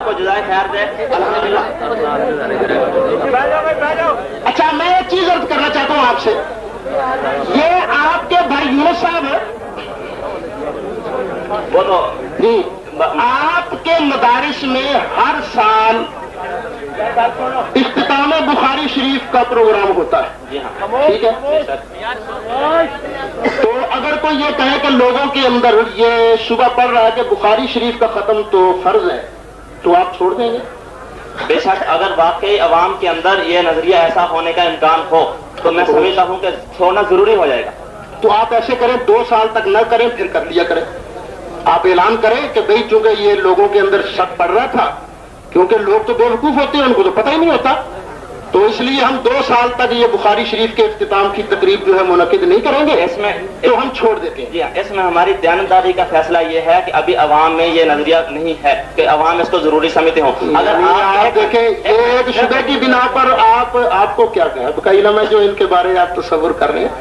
کو جزائے خیر دے الحمدللہ۔ اچھا میں ایک چیز عرض کرنا چاہتا ہوں آپ سے، یہ آپ کے بھائی یونس صاحب وہ تو جی آپ کے مدارس میں ہر سال اختتام بخاری شریف کا پروگرام ہوتا ہے، جی ہاں ٹھیک ہے؟ تو اگر کوئی یہ کہے کہ لوگوں کے اندر یہ صبح پڑھ رہا ہے کہ بخاری شریف کا ختم تو فرض ہے، تو آپ چھوڑ دیں گے؟ بے شک اگر واقعی عوام کے اندر یہ نظریہ ایسا ہونے کا امکان ہو تو میں سمجھتا ہوں کہ چھوڑنا ضروری ہو جائے گا۔ تو آپ ایسے کریں 2 سال تک نہ کریں، پھر کر لیا کریں۔ آپ اعلان کریں کہ بھئی چونکہ یہ لوگوں کے اندر شک پڑ رہا تھا، کیونکہ لوگ تو بے وقوف ہوتے ہیں، ان کو تو پتہ ہی نہیں ہوتا، تو اس لیے ہم 2 سال تک یہ بخاری شریف کے اختتام کی تقریب جو ہے منعقد نہیں کریں گے، اس میں تو ہم چھوڑ دیتے ہیں۔ جی ہاں، اس میں ہماری دیانتداری کا فیصلہ یہ ہے کہ ابھی عوام میں یہ نظریہ نہیں ہے کہ عوام اس کو ضروری سمجھتے ہوں۔ اگر آپ دیکھیں ایک شبے کی بنا پر آپ کو کیا کہا بقا علم ہے جو ان کے بارے آپ تصور کر رہے ہیں،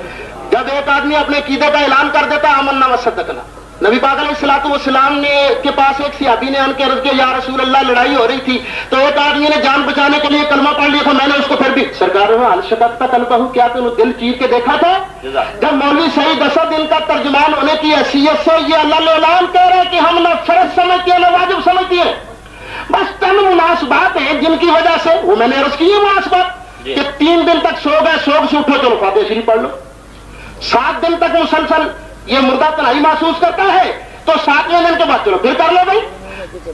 جب ایک آدمی اپنے عقیدے کا اعلان کر دیتا آمنا وصدقنا، نبی پاک علیہ الصلوۃ والسلام نے کے پاس ایک صحابی نے آن کے عرض کیا یا رسول اللہ لڑائی ہو رہی تھی تو ایک آدمی نے جان بچانے کے لیے کلمہ پڑھ لیا تھا، میں نے اس کو پھر بھی سرکار الشقت تک قلبہ کیا تو دل چیر کے دیکھا تھا؟ جب مولوی سعید اسد ان کا ترجمان ہونے کی حیثیت سے یہ اللہ اعلان کہہ رہے کہ ہم نہ فرض سمجھتے ہیں نہ واجب سمجھتے ہیں، بس چند مناسبات ہیں جن کی وجہ سے وہ میں نے عرض کی ہے مناسبات کہ 3 دن تک سو گئے، سوگ سے اٹھو چلو فاتحہ شریف پڑھ لو، 7 دن تک مسلسل یہ مردہ تنہائی محسوس کرتا ہے تو 7ویں دن کے بعد چلو پھر کر لو بھائی،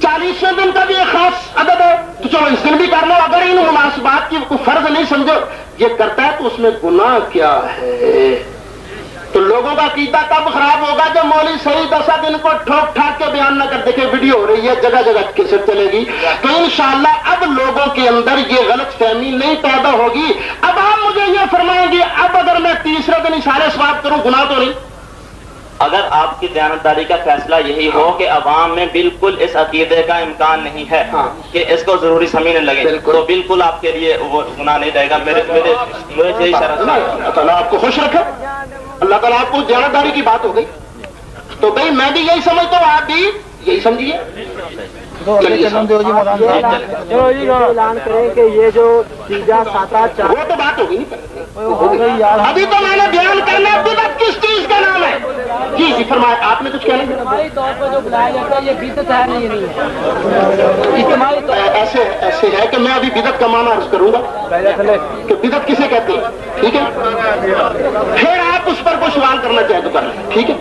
40ویں دن کا بھی ایک خاص عدد ہے تو چلو اس دن بھی کر لو۔ اگر ان مناسبات کی کوئی فرض نہیں سمجھو یہ کرتا ہے تو اس میں گناہ کیا ہے؟ تو لوگوں کا عقیدہ کب خراب ہوگا جب مولوی سعید اسد ان کو ٹھوک ٹھاک کے بیان نہ کر دیکھے، ویڈیو ہو رہی ہے جگہ جگہ کیسٹ چلے گی، تو انشاءاللہ اب لوگوں کے اندر یہ غلط فہمی نہیں پیدا ہوگی۔ اب آپ مجھے یہ فرمائیں گے اب اگر میں تیسرے دن اشارے ثواب کروں گناہ تو نہیں؟ اگر آپ کی دیانتداری کا فیصلہ یہی ہو کہ عوام میں بالکل اس عقیدے کا امکان نہیں ہے کہ اس کو ضروری سمجھنے لگے تو بالکل آپ کے لیے وہ گناہ نہیں رہے گا۔ مجھے یہی شرط ہے۔ اللہ تعالیٰ آپ کو خوش رکھے، اللہ تعالیٰ آپ کو دیانتداری کی بات ہو گئی تو بھائی میں بھی یہی سمجھتا ہوں، آپ بھی یہی سمجھیے۔ اعلان کریں کہ یہ جو تیجا ساتا چار وہ تو بات ہوگی نہیں، ابھی تو میں نے بیان کرنا بدعت کس چیز کا نام ہے۔ جی جی فرمائے، آپ نے کچھ کہنا؟ اجتماعی طور پر جو بلایا جاتا ہے یہ بدعت ہے نہیں ہے اجتماعی طور ایسے ہے کہ میں ابھی بدعت کا معنی عرض کروں گا کہ بدعت کسے کہتے ہیں، ٹھیک ہے؟ پھر آپ اس پر کوئی سوال کرنا چاہیں تو کر لیں، ٹھیک ہے؟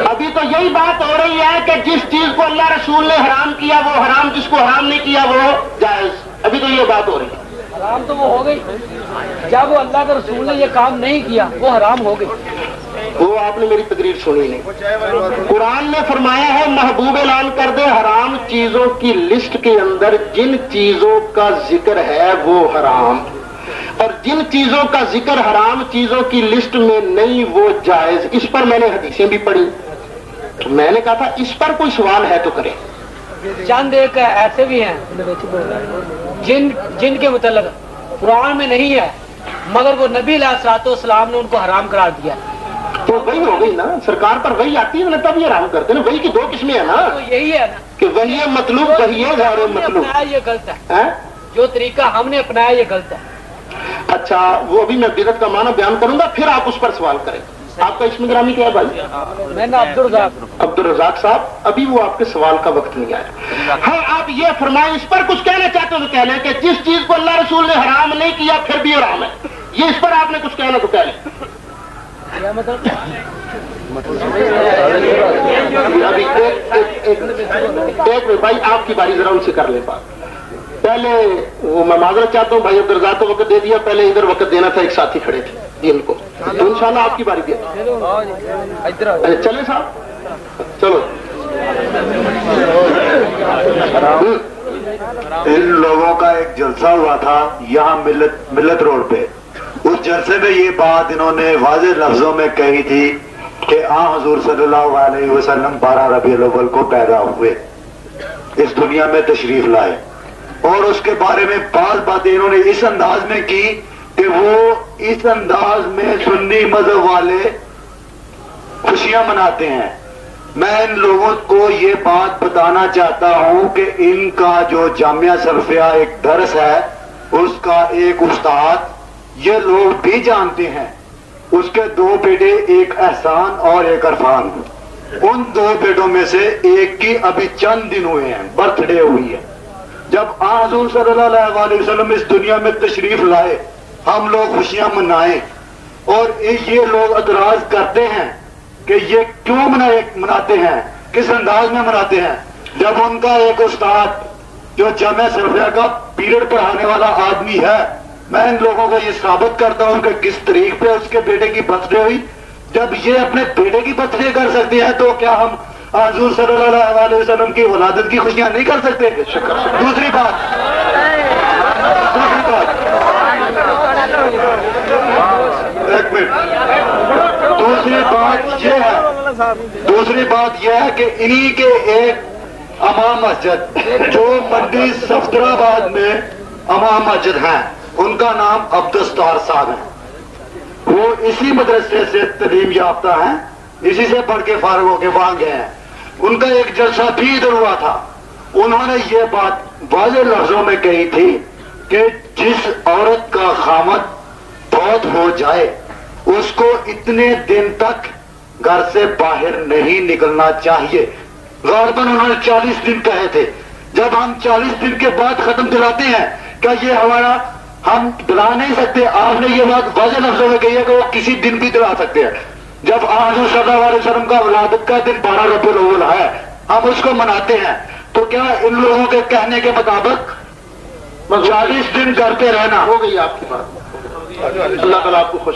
ابھی تو یہی بات ہو رہی ہے کہ جس چیز کو اللہ رسول نے حرام کیا وہ حرام، جس کو حرام نہیں کیا وہ جائز، ابھی تو یہ بات ہو رہی ہے۔ حرام تو وہ ہو گئی جب وہ اللہ کے رسول نے یہ کام نہیں کیا وہ حرام ہو گئی۔ وہ آپ نے میری تقریر سنی نہیں، قرآن نے فرمایا ہے محبوب اعلان کر دے حرام چیزوں کی لسٹ کے اندر جن چیزوں کا ذکر ہے وہ حرام، اور جن چیزوں کا ذکر حرام چیزوں کی لسٹ میں نہیں وہ جائز۔ اس پر میں نے حدیثیں بھی پڑھی، تو میں نے کہا تھا اس پر کوئی سوال ہے تو کریں۔ چند ایک ایسے بھی ہیں جن کے متعلق قرآن میں نہیں ہے مگر وہ نبی علیہ الصلوۃ والسلام نے ان کو حرام قرار دیا، تو وہی ہو گئی نا، سرکار پر وہی آتی ہے نا تب یہ حرام کرتے ہیں نا۔ وہی کی 2 قسمیں ہیں نا، تو یہی ہے نا کہ وہی ہے مطلوب وہی ہے غیر مطلوب۔ یہ غلط ہے، جو طریقہ ہم نے اپنایا یہ غلط ہے۔ اچھا وہ ابھی میں بدعت کا معنی بیان کروں گا پھر آپ اس پر سوال کریں۔ آپ کا اسم گرامی کیا ہے بھائی؟ میں نے عبدالرزاق صاحب، ابھی وہ آپ کے سوال کا وقت نہیں آیا۔ ہاں آپ یہ فرمائیں، اس پر کچھ کہنا چاہتے ہو تو کہہ لیں کہ جس چیز کو اللہ رسول نے حرام نہیں کیا پھر بھی حرام ہے، یہ اس پر آپ نے کچھ کہنا تو کہہ لیں۔ کیا مطلب؟ ابھی ایک بھائی آپ کی باری ذرا ان سے کر لیں بات۔ پہلے وہ میں معذرت چاہتا ہوں بھائی عبدالرزاق کو وقت دے دیا، پہلے ادھر وقت دینا تھا، ایک ساتھی کھڑے تھے جی ان کو، تو انشاءاللہ آپ کی باری دے۔ چلے صاحب چلو۔ ان لوگوں کا ایک جلسہ ہوا تھا یہاں ملت روڈ پہ، اس جلسے میں یہ بات انہوں نے واضح لفظوں میں کہی تھی کہ حضور صلی اللہ علیہ وسلم 12 ربیع الاول کو پیدا ہوئے، اس دنیا میں تشریف لائے، اور اس کے بارے میں بعض باتیں انہوں نے اس انداز میں کی کہ وہ اس انداز میں سنی مذہب والے خوشیاں مناتے ہیں میں ان لوگوں کو یہ بات بتانا چاہتا ہوں کہ ان کا جو جامعہ سلفیہ ایک درس ہے اس کا ایک استاد یہ لوگ بھی جانتے ہیں، اس کے 2 بیٹے، ایک احسان اور ایک عرفان، ان 2 بیٹوں میں سے ایک کی ابھی چند دن ہوئے ہیں، برتھ ڈے ہوئی ہے۔ جب حضور صلی اللہ علیہ وسلم اس دنیا میں تشریف لائے ہم لوگ خوشیاں منائیں، اور یہ لوگ اعتراض کرتے ہیں کہ یہ کیوں مناتے ہیں، کس انداز میں مناتے ہیں، جب ان کا ایک استاد جو جامعہ سلفیہ کا پیریڈ پڑھانے والا آدمی ہے، میں ان لوگوں کو یہ ثابت کرتا ہوں کہ کس طریق پہ اس کے بیٹے کی برتھ ڈے ہوئی۔ جب یہ اپنے بیٹے کی برتھ ڈے کر سکتے ہیں تو کیا ہم حضور صلی اللہ علیہ وسلم کی ولادت کی خوشیاں نہیں کر سکتے؟ دوسری بات ایک منٹ، دوسری بات یہ ہے کہ انہی کے ایک امام مسجد جو منڈی صفدرآباد میں امام مسجد ہیں، ان کا نام عبدالستار صاحب ہے، وہ اسی مدرسے سے تعلیم یافتہ ہیں، اسی سے پڑھ کے فارغ ہو کے وہاں گئے ہیں۔ ان کا ایک جلسہ بھی ادھر ہوا تھا، انہوں نے یہ بات واضح لفظوں میں کہی تھی کہ جس عورت کا خامد فوت ہو جائے اس کو اتنے دن تک گھر سے باہر نہیں نکلنا چاہیے۔ غالباً انہوں نے 40 دن کہے تھے، جب ہم 40 دن کے بعد ختم دلاتے ہیں، کیا یہ ہمارا ہم دلا نہیں سکتے؟ آپ نے یہ بات واضح لفظوں میں کہی ہے کہ وہ کسی دن بھی دلا سکتے ہیں۔ جب حضور صلی اللہ علیہ وسلم کا ولادت کا دن 12 ربیع الاول ہے، ہم اس کو مناتے ہیں، تو کیا ان لوگوں کے کہنے کے مطابق 40 دن گھر پہ رہنا؟ ہو گئی آپ کی بات، اللہ تعالیٰ آپ کو خوش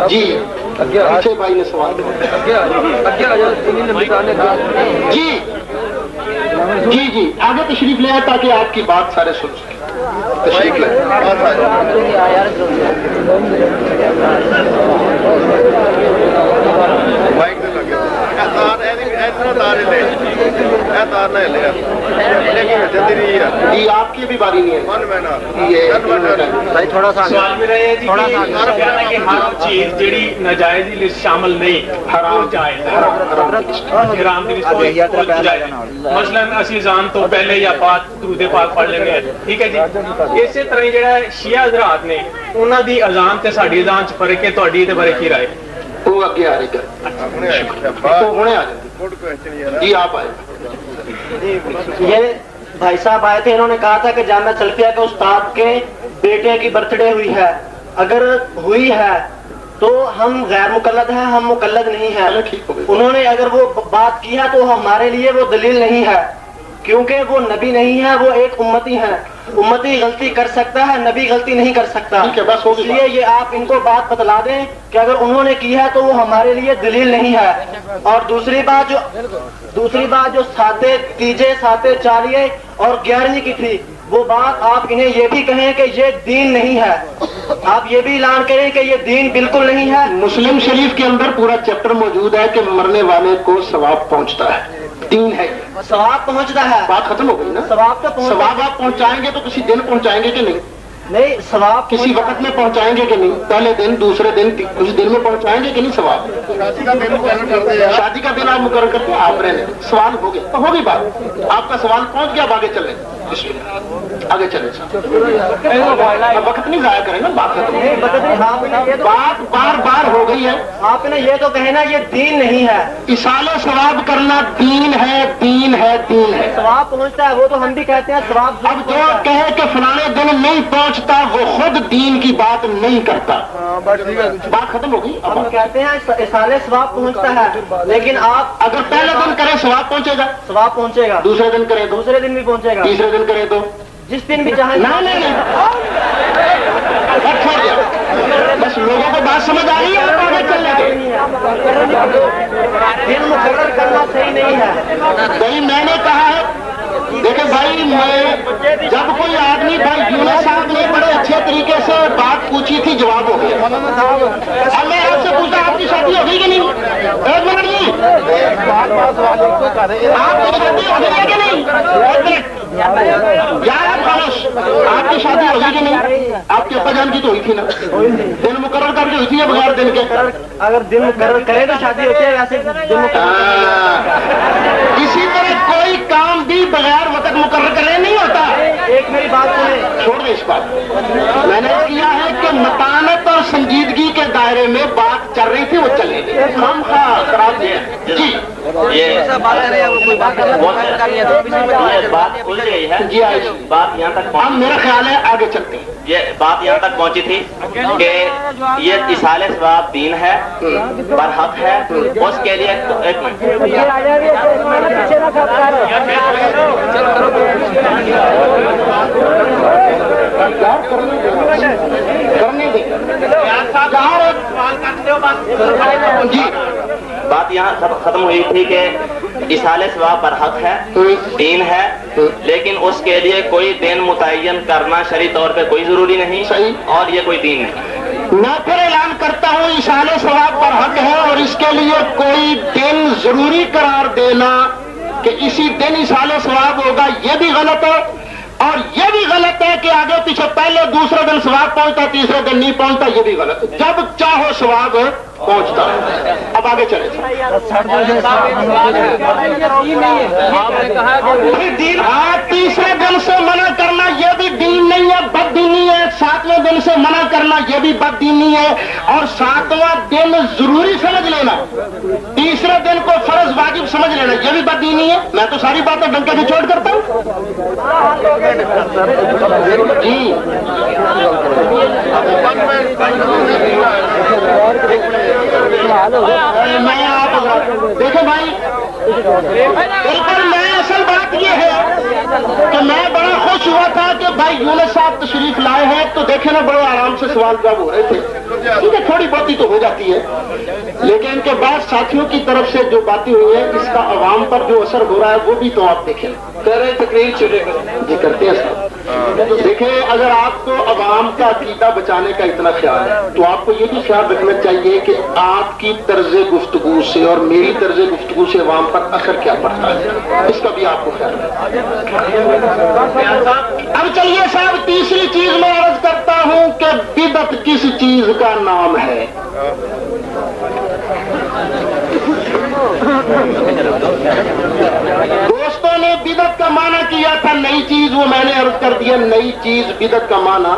جی اچھے بھائی نے سوال جی جی جی آگے تشریف لے آئے تاکہ آپ کی بات سارے سن سکیں۔ تشریف لے جی آپ کی بھی باری نہیں ہے تھوڑا سا ہر چیز جیڑی ناجائز لسٹ شامل نہیں، حرام جائز حرام دی لسٹ جائز۔ مثلاً اسی اذان تو پہلے یا بعد درود پاک پڑھ لیں گے، ٹھیک ہے جی۔ اسی طرح جڑا شیعہ حضرات نے انہاں دی اذان تے ساڈی اذان چ فرق ہے، تہاڈی تے فرق کی رائے؟ وہ اگے آ رہی جی آپ آئے۔ یہ بھائی صاحب آئے تھے، انہوں نے کہا تھا کہ جامعہ سلفیہ کے استاد کے بیٹے کی برتھ ڈے ہوئی ہے، اگر ہوئی ہے تو ہم غیر مقلد ہیں، ہم مقلد نہیں ہیں۔ انہوں نے اگر وہ بات کی ہے تو ہمارے لیے وہ دلیل نہیں ہے، کیونکہ وہ نبی نہیں ہے، وہ ایک امتی ہیں۔ امتی غلطی کر سکتا ہے، نبی غلطی نہیں کر سکتا، اس لیے یہ آپ ان کو بات بتلا دیں کہ اگر انہوں نے کی ہے تو وہ ہمارے لیے دلیل نہیں ہے۔ اور دوسری بات جو ساتے تیجے ساتے چالیے اور 11ویں کی تھی، وہ بات آپ انہیں یہ بھی کہیں کہ یہ دین نہیں ہے، آپ یہ بھی اعلان کریں کہ یہ دین بالکل نہیں ہے۔ مسلم شریف کے اندر پورا چیپٹر موجود ہے کہ مرنے والے کو ثواب پہنچتا ہے، دین ہے، ثواب پہنچتا ہے۔ بات ختم ہو گئی نا؟ ثواب تو ثواب آپ پہنچائیں گے تو کسی دن پہنچائیں گے کہ نہیں؟ نہیں، ثواب کسی وقت میں پہنچائیں گے کہ نہیں؟ پہلے دن، دوسرے دن، کچھ دن میں پہنچائیں گے کہ نہیں ثواب؟ شادی کا دن آپ مقرر کرتے ہیں، آپ رہنے سوال ہو گیا، تو ہوگی بات، آپ کا سوال پہنچ گیا، اب آگے چلیں، آگے چلیں، وقت نہیں ضائع کریں نا، بات ختم، بات بار بار ہو گئی ہے۔ آپ نے یہ تو کہنا یہ دین نہیں ہے، اصال ثواب کرنا دین ہے، دین ہے، دین ہے، ثواب پہنچتا ہے، وہ تو ہم بھی کہتے ہیں ثواب۔ اب جو کہے کہ فلانے دن نہیں پہنچتا وہ خود دین کی بات نہیں کرتا، بات ختم ہو گئی۔ ہم کہتے ہیں اصال ثواب پہنچتا ہے، لیکن آپ اگر پہلے دن کریں ثواب پہنچے گا، ثواب پہنچے گا، دوسرے دن کریں تو، دوسرے دن بھی پہنچے گا، تیسرے دن کریں تو، جس دن بھی چاہیں۔ نہیں بس لوگوں کو بات سمجھ آ رہی ہے، آگے چلنے دن مقرر کرنا صحیح نہیں ہے۔ بھائی میں نے کہا ہے، دیکھیں بھائی، میں جب کوئی آدمی، بھائی یونس صاحب نے بڑے اچھے طریقے سے بات پوچھی تھی، جواب ہو گیا۔ اب میں آپ سے پوچھتا آپ کی شادی ہو گئی کہ نہیں؟ ایک منٹ جی، آپ کی شادی ہو گئی ہے کہ نہیں؟ یار آپ خاموش، آپ کی شادی ہوئی کہ نہیں؟ آپ کے ابا جان کی تو ہوئی تھی نا؟ دن مقرر کر کے ہوئی تھی یا بغیر دن کے؟ اگر دن مقرر کرے تو شادی ہوتی ہے، ویسے دن اسی طرح کوئی کام بھی بغیر وقت مقرر کرے نہیں ہوتا۔ ایک میری بات سنیں، چھوڑ دیں اس بات، میں نے کیا ہے کہ متانت اور سنجیدگی کے دائرے میں بات چل رہی تھی، وہ چلے گی، ہم خراب دیں جی۔ یہ بات کھل گئی ہے جی آئیے، بات یہاں تک اب میرا خیال ہے آگے چلتے ہیں۔ یہ بات یہاں تک پہنچی تھی کہ یہ اصالِ ثواب دین ہے، برحق ہے، اس کے لیے ایک منٹ کرنے دیں جی۔ بات یہاں ختم ہوئی تھی کہ اصالِ ثواب برحق ہے، دین ہے، لیکن اس کے لیے کوئی دین متعین کرنا شرعی طور پہ کوئی ضروری نہیں، صحیح، اور یہ کوئی دین نہیں۔ میں پھر اعلان کرتا ہوں اصالِ ثواب برحق ہے، اور اس کے لیے کوئی دن ضروری قرار دینا کہ اسی دن اصالِ ثواب ہوگا، یہ بھی غلط ہے، اور یہ بھی غلط ہے کہ آگے پیچھے پہلے دوسرے دن ثواب پہنچتا تیسرے دن نہیں پہنچتا، یہ بھی غلط ہے، جب چاہو ثواب پہنچتا ہے۔ اب آگے چلے ہاں، تیسرے دن سے منع کرنا یہ بھی دین نہیں ہے، بد دینی ہے، ساتویں دن سے منع کرنا یہ بھی بد دینی ہے، اور ساتواں دن ضروری سمجھ لینا، تیسرے دن کو فرض واجب سمجھ لینا یہ بھی بد دینی ہے۔ میں تو ساری باتیں ڈنکے کی چوٹ کرتا ہوں جی۔ میں آپ دیکھیں بھائی، بالکل میں اصل بات یہ ہے کہ میں بڑا خوش ہوا تھا کہ بھائی یونس صاحب تشریف لائے ہیں، تو دیکھیں نا بڑے آرام سے سوال جواب ہو رہے تھے، کیونکہ تھوڑی بہتی تو ہو جاتی ہے، لیکن ان کے بعد ساتھیوں کی طرف سے جو باتیں ہوئی ہیں اس کا عوام پر جو اثر ہو رہا ہے وہ بھی تو آپ دیکھیں۔ کہہ رہے تقریر چلے جی کرتے ہیں صاحب۔ دیکھیں، اگر آپ کو عوام کا عقیدہ بچانے کا اتنا خیال ہے تو آپ کو یہ بھی خیال رکھنا چاہیے کہ آپ کی طرز گفتگو سے اور میری طرز گفتگو سے عوام پر اثر کیا پڑتا ہے، اس کا بھی آپ کو خیال رکھنا۔ اب چلیے صاحب، تیسری چیز میں عرض کرتا ہوں کہ بدعت کس چیز کا نام ہے؟ دوستوں نے بدعت کا معنی کیا تھا نئی چیز، وہ میں نے عرض کر دیا نئی چیز بدعت کا معنی۔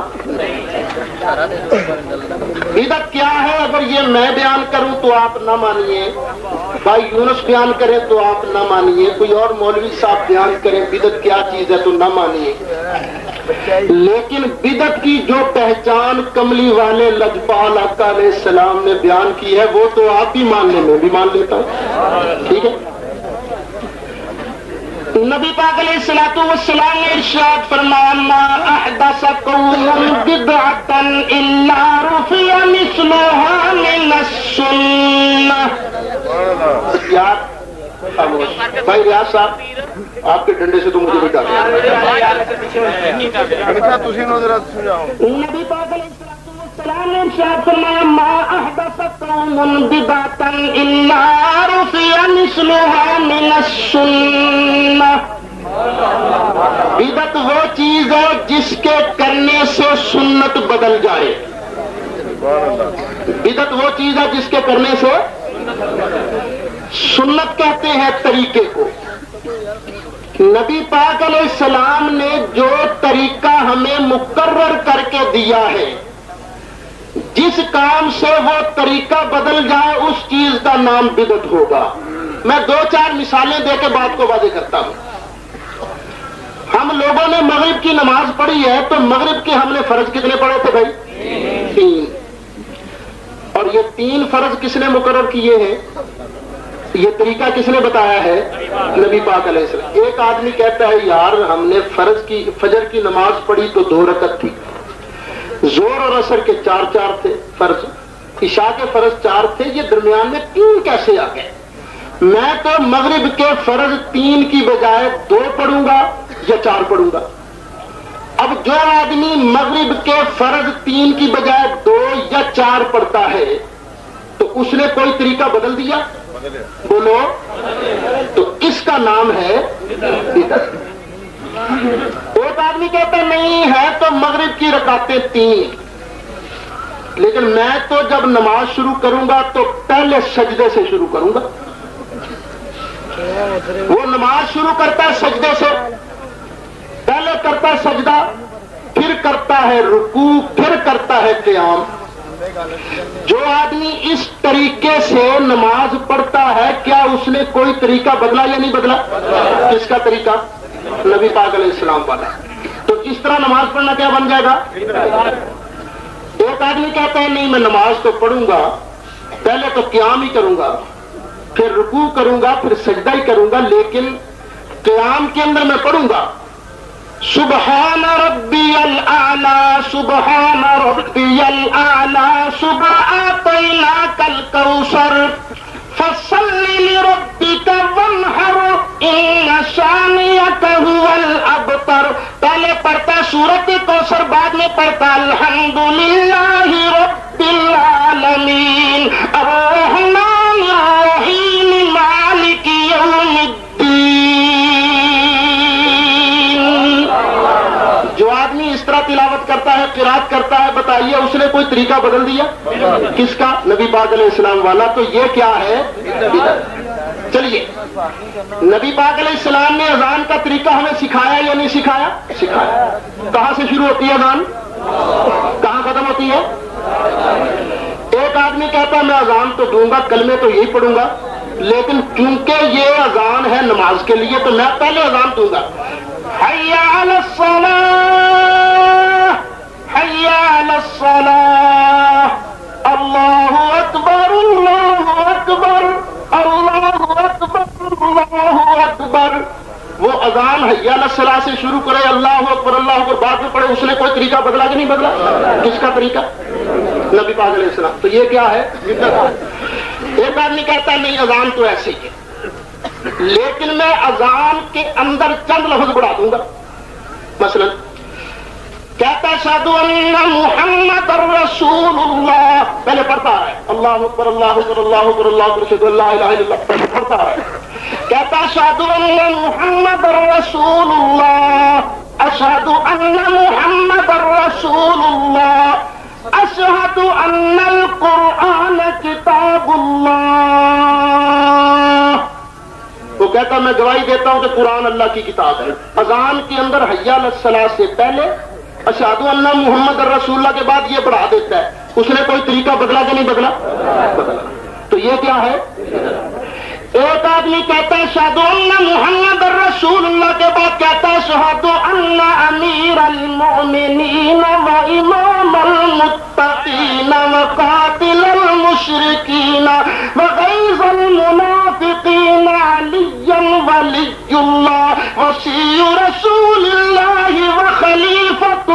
بدعت کیا ہے اگر یہ میں بیان کروں تو آپ نہ مانیے، بھائی یونس بیان کرے تو آپ نہ مانیے، کوئی اور مولوی صاحب بیان کریں بدعت کیا چیز ہے تو نہ مانیے، لیکن بدعت کی جو پہچان کملی والے لجپال آقا علیہ السلام نے بیان کی ہے وہ تو آپ بھی ماننے میں بھی مان لیتا ہوں، ٹھیک ہے۔ نبی پاک علیہ الصلوۃ والسلام نے ارشاد فرمایا ما احدث قوم بدعۃ الا رفع مثلها من السنہ۔ بھائی ریاض صاحب آپ کے ڈنڈے سے تو مجھے بھی ڈالیں۔ نبی پاک علیہ السلام نے ارشاد فرمایا ما احدث قوم بدعۃ الا رفع مثلها من السنہ۔ بدعت وہ چیز ہے جس کے کرنے سے سنت بدل جائے، بدعت وہ چیز ہے جس کے کرنے سے سنت کہتے ہیں طریقے کو۔ نبی پاک علیہ السلام نے جو طریقہ ہمیں مقرر کر کے دیا ہے، جس کام سے وہ طریقہ بدل جائے اس چیز کا نام بدعت ہوگا۔ میں دو چار مثالیں دے کے بات کو واضح کرتا ہوں۔ ہم لوگوں نے مغرب کی نماز پڑھی ہے تو مغرب کے ہم نے فرض کتنے پڑھے تھے بھائی؟ 3۔ اور یہ 3 فرض کس نے مقرر کیے ہیں؟ یہ طریقہ کس نے بتایا ہے؟ نبی پاک علیہ السلام۔ ایک آدمی کہتا ہے یار ہم نے فجر کی نماز پڑھی تو 2 رکعت تھی، زور اور عصر کے 4 تھے فرض، عشاء کے فرض 4 تھے، یہ درمیان میں 3 کیسے آ گئے؟ میں تو مغرب کے فرض 3 کی بجائے 2 پڑھوں گا یا 4 پڑھوں گا۔ اب جو آدمی مغرب کے فرض 3 کی بجائے 2 یا 4 پڑھتا ہے تو اس نے کوئی طریقہ بدل دیا؟ بولو، تو اس کا نام ہے بدعت۔ ایک آدمی آدمی کہتا نہیں ہے تو مغرب کی رکعتیں 3، لیکن میں تو جب نماز شروع کروں گا تو پہلے سجدے سے شروع کروں گا. وہ نماز شروع کرتا ہے سجدے سے، پہلے کرتا ہے سجدہ، پھر کرتا ہے رکوع، پھر کرتا ہے قیام. جو آدمی اس طریقے سے نماز پڑھتا ہے کیا اس نے کوئی طریقہ بدلا یا نہیں بدلا؟ کس کا طریقہ؟ نبی پاک علیہ السلام والا. تو اس طرح نماز پڑھنا کیا بن جائے گا؟ ایک آدمی کہتا ہے نہیں میں نماز تو پڑھوں گا، پہلے تو قیام ہی کروں گا، پھر رکوع کروں گا، پھر سجدہ ہی کروں گا، لیکن قیام کے اندر میں پڑھوں گا سبحان ربی الاعلی سبحان ربی الاعلی صبح اعطیناک الکوثر فصل لربک وانحر ان شانئک هو الابتر. پہلے پڑھتا سورۃ کوثر، بعد میں پڑھتا الحمدللہ رب العالمین الرحمن الرحیم مالک یوم الدین. جو آدمی اس طرح تلاوت کرتا ہے، قرات کرتا ہے، بتائیے اس نے کوئی طریقہ بدل دیا؟ کس کا؟ نبی پاک علیہ السلام والا. تو یہ کیا ہے؟ بدعت. چلیے، نبی پاک علیہ السلام نے اذان کا طریقہ ہمیں سکھایا یا نہیں سکھایا؟ سکھایا. کہاں سے شروع ہوتی ہے اذان؟ کہاں ختم ہوتی ہے؟ ایک آدمی کہتا ہے میں اذان تو دوں گا، کلمے تو یہی پڑھوں گا، لیکن چونکہ یہ اذان ہے نماز کے لیے تو میں پہلے اذان دوں گا حی علی الصلاۃ حی علی الصلاۃ اللہ اکبر اللہ اکبر اللہ اکبر اللہ اکبر. وہ اذان حی علی الصلاۃ سے شروع کرے، اللہ اکبر اللہ اکبر بعد میں پڑھے، اس نے کوئی طریقہ بدلا کہ نہیں بدلا؟ کس کا طریقہ؟ نبی پاک علیہ السلام. تو یہ کیا ہے؟ ایک آدمی کہتا ہے نہیں اذان تو ایسی ہے، لیکن میں اذان کے اندر چند لفظ بڑھا دوں گا. مثلا کہتا اشہد ان محمد رسول اللہ، پہلے پڑھتا ہے اللہ اکبر اللہ اکبر اللہ اکبر اللہ اکبر اشہد ان لا الہ الا اللہ، پہلے پڑھتا ہے. کہتا اشہد ان محمد رسول اللہ اشہد ان محمد رسول اللہ اشہد ان القرآن کتاب اللہ. وہ کہتا میں گواہی دیتا ہوں کہ قرآن اللہ کی کتاب ہے. اذان کے اندر حی علی الصلاۃ سے پہلے اشہد ان محمد رسول اللہ کے بعد یہ بڑھا دیتا ہے. اس نے کوئی طریقہ بدلا کہ نہیں بدلا؟ بدلا. تو یہ کیا ہے؟ ایک آدمی کہتا ہے اشہد ان محمد رسول اللہ کے بعد کہتا ہے اشہد ان امیر المؤمنین و امام المتقین و قاتل المشرکین و غیظ المنافقین علی ولی اللہ وصی رسول اللہ و خلیفتہ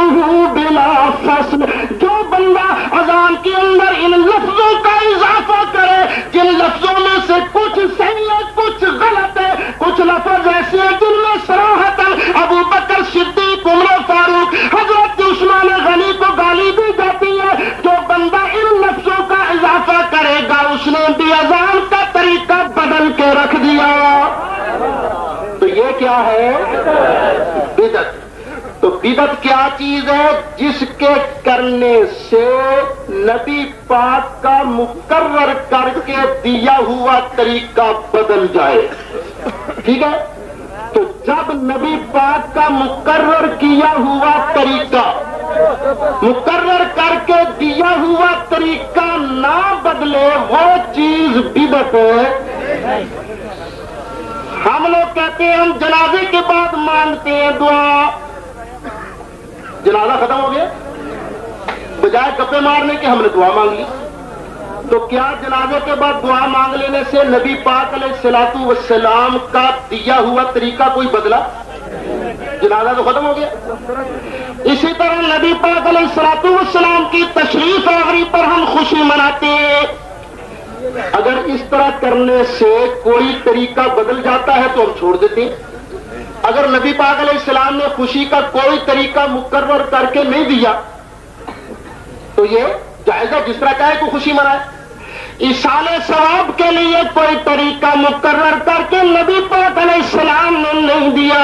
بلا فصل. جو بندہ اذان کے اندر ان لفظوں کا اضافہ کرے جن لفظوں میں سے کچھ صحیح ہے کچھ غلط ہے، کچھ لفظ ایسے ہیں جن میں صراحتاً ابو بکر صدیق عمر فاروق حضرت عثمان غنی کو گالی دی جاتی ہے، جو بندہ ان لفظوں کا اضافہ کرے گا اس نے بھی اذان کا طریقہ بدل کے رکھ دیا. تو یہ کیا ہے؟ بدعت. تو بدعت کیا چیز ہے؟ جس کے کرنے سے نبی پاک کا مقرر کر کے دیا ہوا طریقہ بدل جائے. ٹھیک ہے؟ تو جب نبی پاک کا مقرر کیا ہوا طریقہ مقرر کر کے دیا ہوا طریقہ نہ بدلے وہ چیز بدعت ہے. ہم لوگ کہتے ہیں ہم جنازے کے بعد مانگتے ہیں دعا. جنازہ ختم ہو گیا، بجائے گپے مارنے کے ہم نے دعا مانگ لی. تو کیا جنازے کے بعد دعا مانگ لینے سے نبی پاک علیہ الصلوۃ والسلام کا دیا ہوا طریقہ کوئی بدلا؟ جنازہ تو ختم ہو گیا. اسی طرح نبی پاک علیہ الصلوۃ والسلام کی تشریف آوری پر ہم خوشی مناتے ہیں. اگر اس طرح کرنے سے کوئی طریقہ بدل جاتا ہے تو ہم چھوڑ دیتے ہیں. اگر نبی پاک علیہ السلام نے خوشی کا کوئی طریقہ مقرر کر کے نہیں دیا تو یہ جائز ہے، جس طرح چاہے کو خوشی منائے. ایصال ثواب کے لیے کوئی طریقہ مقرر کر کے نبی پاک علیہ السلام نے نہیں دیا.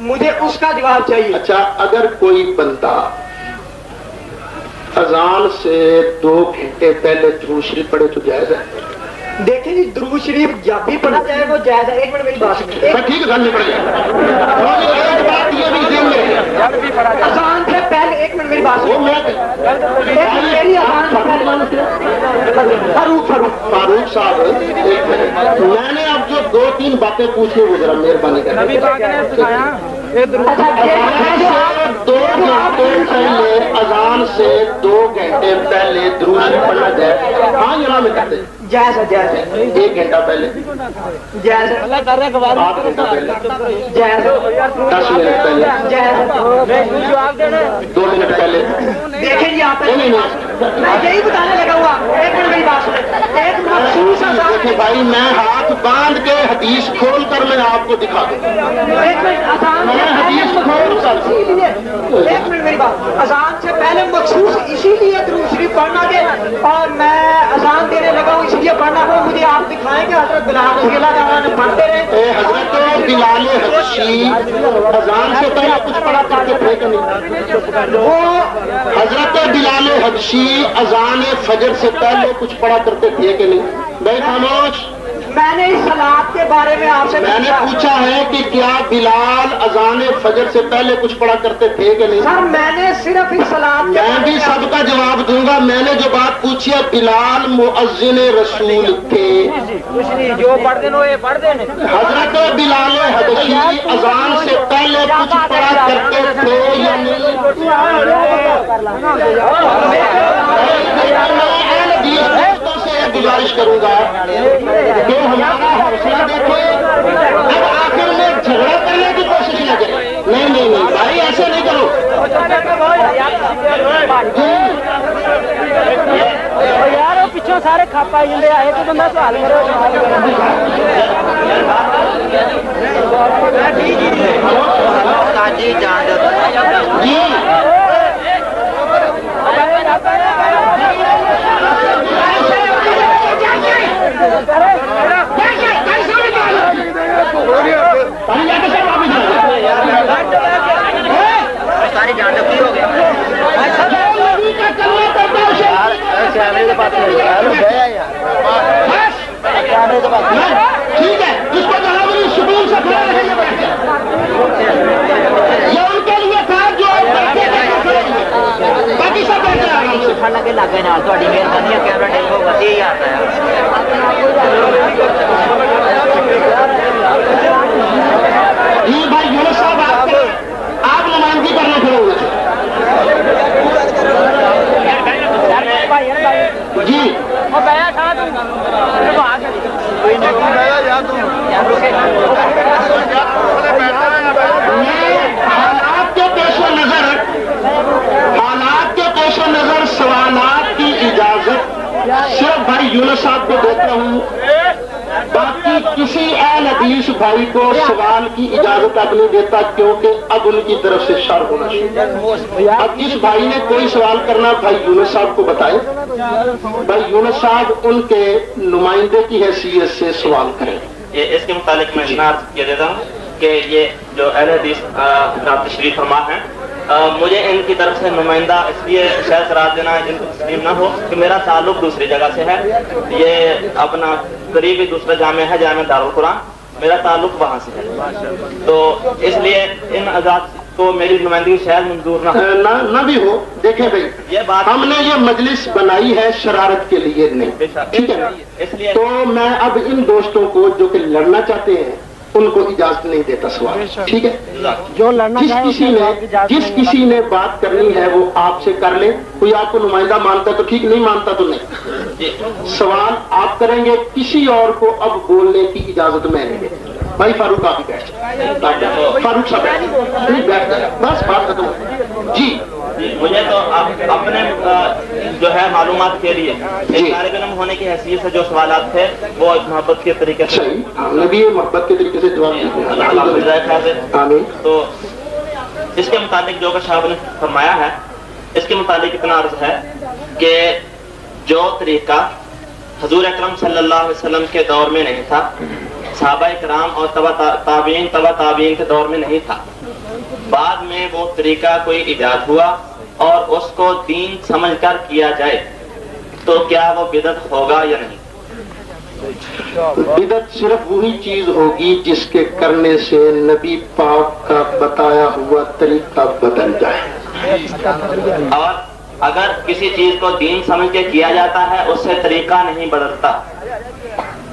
مجھے اس کا جواب چاہیے. اچھا اگر کوئی بندہ اذان سے 2 گھنٹے پہلے درود شریف پڑھے تو جائز ہے؟ دیکھیں جی درود شریف جب بھی پڑھا جائے وہ جائز ہے. ایک منٹ میری بات سنیے. ٹھیک ہے گل نہیں پڑے ایک بات یہ بھی ذہن میں اذان سے پہلے ایک منٹ میری بات سنیے. میری اذان سے پہلے فاروق صاحب ایک منٹ. میں نے اب جو 2-3 باتیں پوچھی وہ ذرا مہربانی کر 2 گھنٹے پہلے اذان سے 2 گھنٹے پہلے درود شریف پڑھنا جائے؟ ہاں یہاں میں کہتے ہیں جائز ہے. جائز ہے. 1 گھنٹہ پہلے جائز ہے. 8 گھنٹہ پہلے جائز ہے. 10 منٹ پہلے جائز ہے. 2 منٹ پہلے. دیکھیں جی آپ میں یہی بتانے لگا ہوا. ایک منٹ میری بات سنیں. ایک مخصوص اذان. دیکھیں بھائی میں ہاتھ باندھ کے حدیث کھول کر میں آپ کو دکھا دوں. ایک منٹ اذان میں حدیث کھول کر ایک منٹ میری بات. اذان سے پہلے مخصوص اسی لیے درود شریف پڑھنا ہے اور میں اذان دینے لگا ہوں اس لیے پڑھنا ہو. مجھے آپ دکھائیں کہ حضرت بلال رضی اللہ تعالیٰ نے پڑھتے رہے. حضرت بلال حبشی اذان سے پہلے کچھ پڑھا کرتے تھے کہ نہیں؟ وہ حضرت بلال حبشی اذان فجر سے پہلے کچھ پڑھا کرتے تھے کہ نہیں؟ بھائی خاموش. میں نے اس صلاۃ کے بارے میں آپ سے میں نے پوچھا ہے کہ کیا بلال اذان فجر سے پہلے کچھ پڑھا کرتے تھے کہ نہیں؟ سر میں نے صرف اس صلاۃ میں بھی سب کا جواب دوں گا. میں نے جو بات پوچھی ہے بلال مؤذن رسول تھے. جو پڑھ دیں وہ پڑھ دیں. حضرت بلال حبشی اذان سے پہلے کچھ پڑھا کرتے تھے یا نہیں؟ دوستوں سے گزارش کروں گا کہ ہمارا حوصلہ دیکھے. اب آخر میں جھگڑا کرنے کی کوشش نہ کریں. نہیں بھائی ایسے نہیں کرو. یار پچھوں سارے کھپ آئی جاتے آئے تو بندہ سوال کرو. جی ساری جان دکھی ہو گیا. ٹھیک ہے اس کو سکون سے کھڑا رہے. یہ ان کے لیے تھا جو باقی سب بیٹھے آرام سے. ٹھنڈ کے لاگے نال تھوڑی مہربانی ہے. کیمرہ ٹیک ہوگا 30,000 کا جی بھائی یونس صاحب آپ نمائندگی کرنے کھڑے ہوئے تھے. جی حالات کے پیش و نظر سوالات کی اجازت صرف بھائی یونس صاحب کو دیتا ہوں. باقی کسی اہل حدیث بھائی کو سوال کی اجازت اب نہیں دیتا کیونکہ اب ان کی طرف سے شر ہونا چاہیے. اب جس بھائی نے کوئی سوال کرنا بھائی یونس صاحب کو بتائے. بھائی یونس صاحب ان کے نمائندے کی حیثیت سے سوال کریں. اس کے متعلق میں اتنا عرض کیا دیتا ہوں کہ یہ جو اہل حدیث تشریف فرما ہیں مجھے ان کی طرف سے نمائندہ اس لیے شاید قرار دینا جن کو تسلیم نہ ہو کہ میرا تعلق دوسری جگہ سے ہے. یہ اپنا قریبی دوسرا جامعہ ہے جامعہ دارالقرآن. میرا تعلق وہاں سے ہے تو اس لیے ان آزاد کو میری نمائندگی شاید منظور نہ بھی ہو. دیکھیں بھائی یہ بات ہم نے یہ مجلس بنائی ہے شرارت کے لیے نہیں. ٹھیک ہے اس لیے تو میں اب ان دوستوں کو جو کہ لڑنا چاہتے ہیں ان کو اجازت نہیں دیتا سوال. ٹھیک ہے جو لڑنا جس کسی نے بات کرنی ہے وہ آپ سے کر لے. کوئی آپ کو نمائندہ مانتا تو ٹھیک نہیں مانتا تو نہیں. سوال آپ کریں گے. کسی اور کو اب بولنے کی اجازت میں نہیں دیتا. بھائی فاروق آپ ہی بیٹھ. فاروق صاحب بیٹھ جائے بس بات ختم. جی مجھے تو اپنے جو ہے معلومات کے لیے ایک طالب علم ہونے کی حیثیت سے جو سوالات تھے وہ محبت کے طریقے سے ہم نے بھی محبت کے طریقے سے جواب دیا. تو اس کے متعلق جو کہ صاحب نے فرمایا ہے اس کے متعلق اتنا عرض ہے کہ جو طریقہ حضور اکرم صلی اللہ علیہ وسلم کے دور میں نہیں تھا, صحابہ کرام اور تبع تابعین کے دور میں نہیں تھا, بعد میں وہ طریقہ کوئی ایجاد ہوا اور اس کو دین سمجھ کر کیا جائے تو کیا وہ بدعت ہوگا یا نہیں؟ بدعت صرف وہی چیز ہوگی جس کے کرنے سے نبی پاک کا بتایا ہوا طریقہ بدل جائے. اور اگر کسی چیز کو دین سمجھ کے کیا جاتا ہے اس سے طریقہ نہیں بدلتا.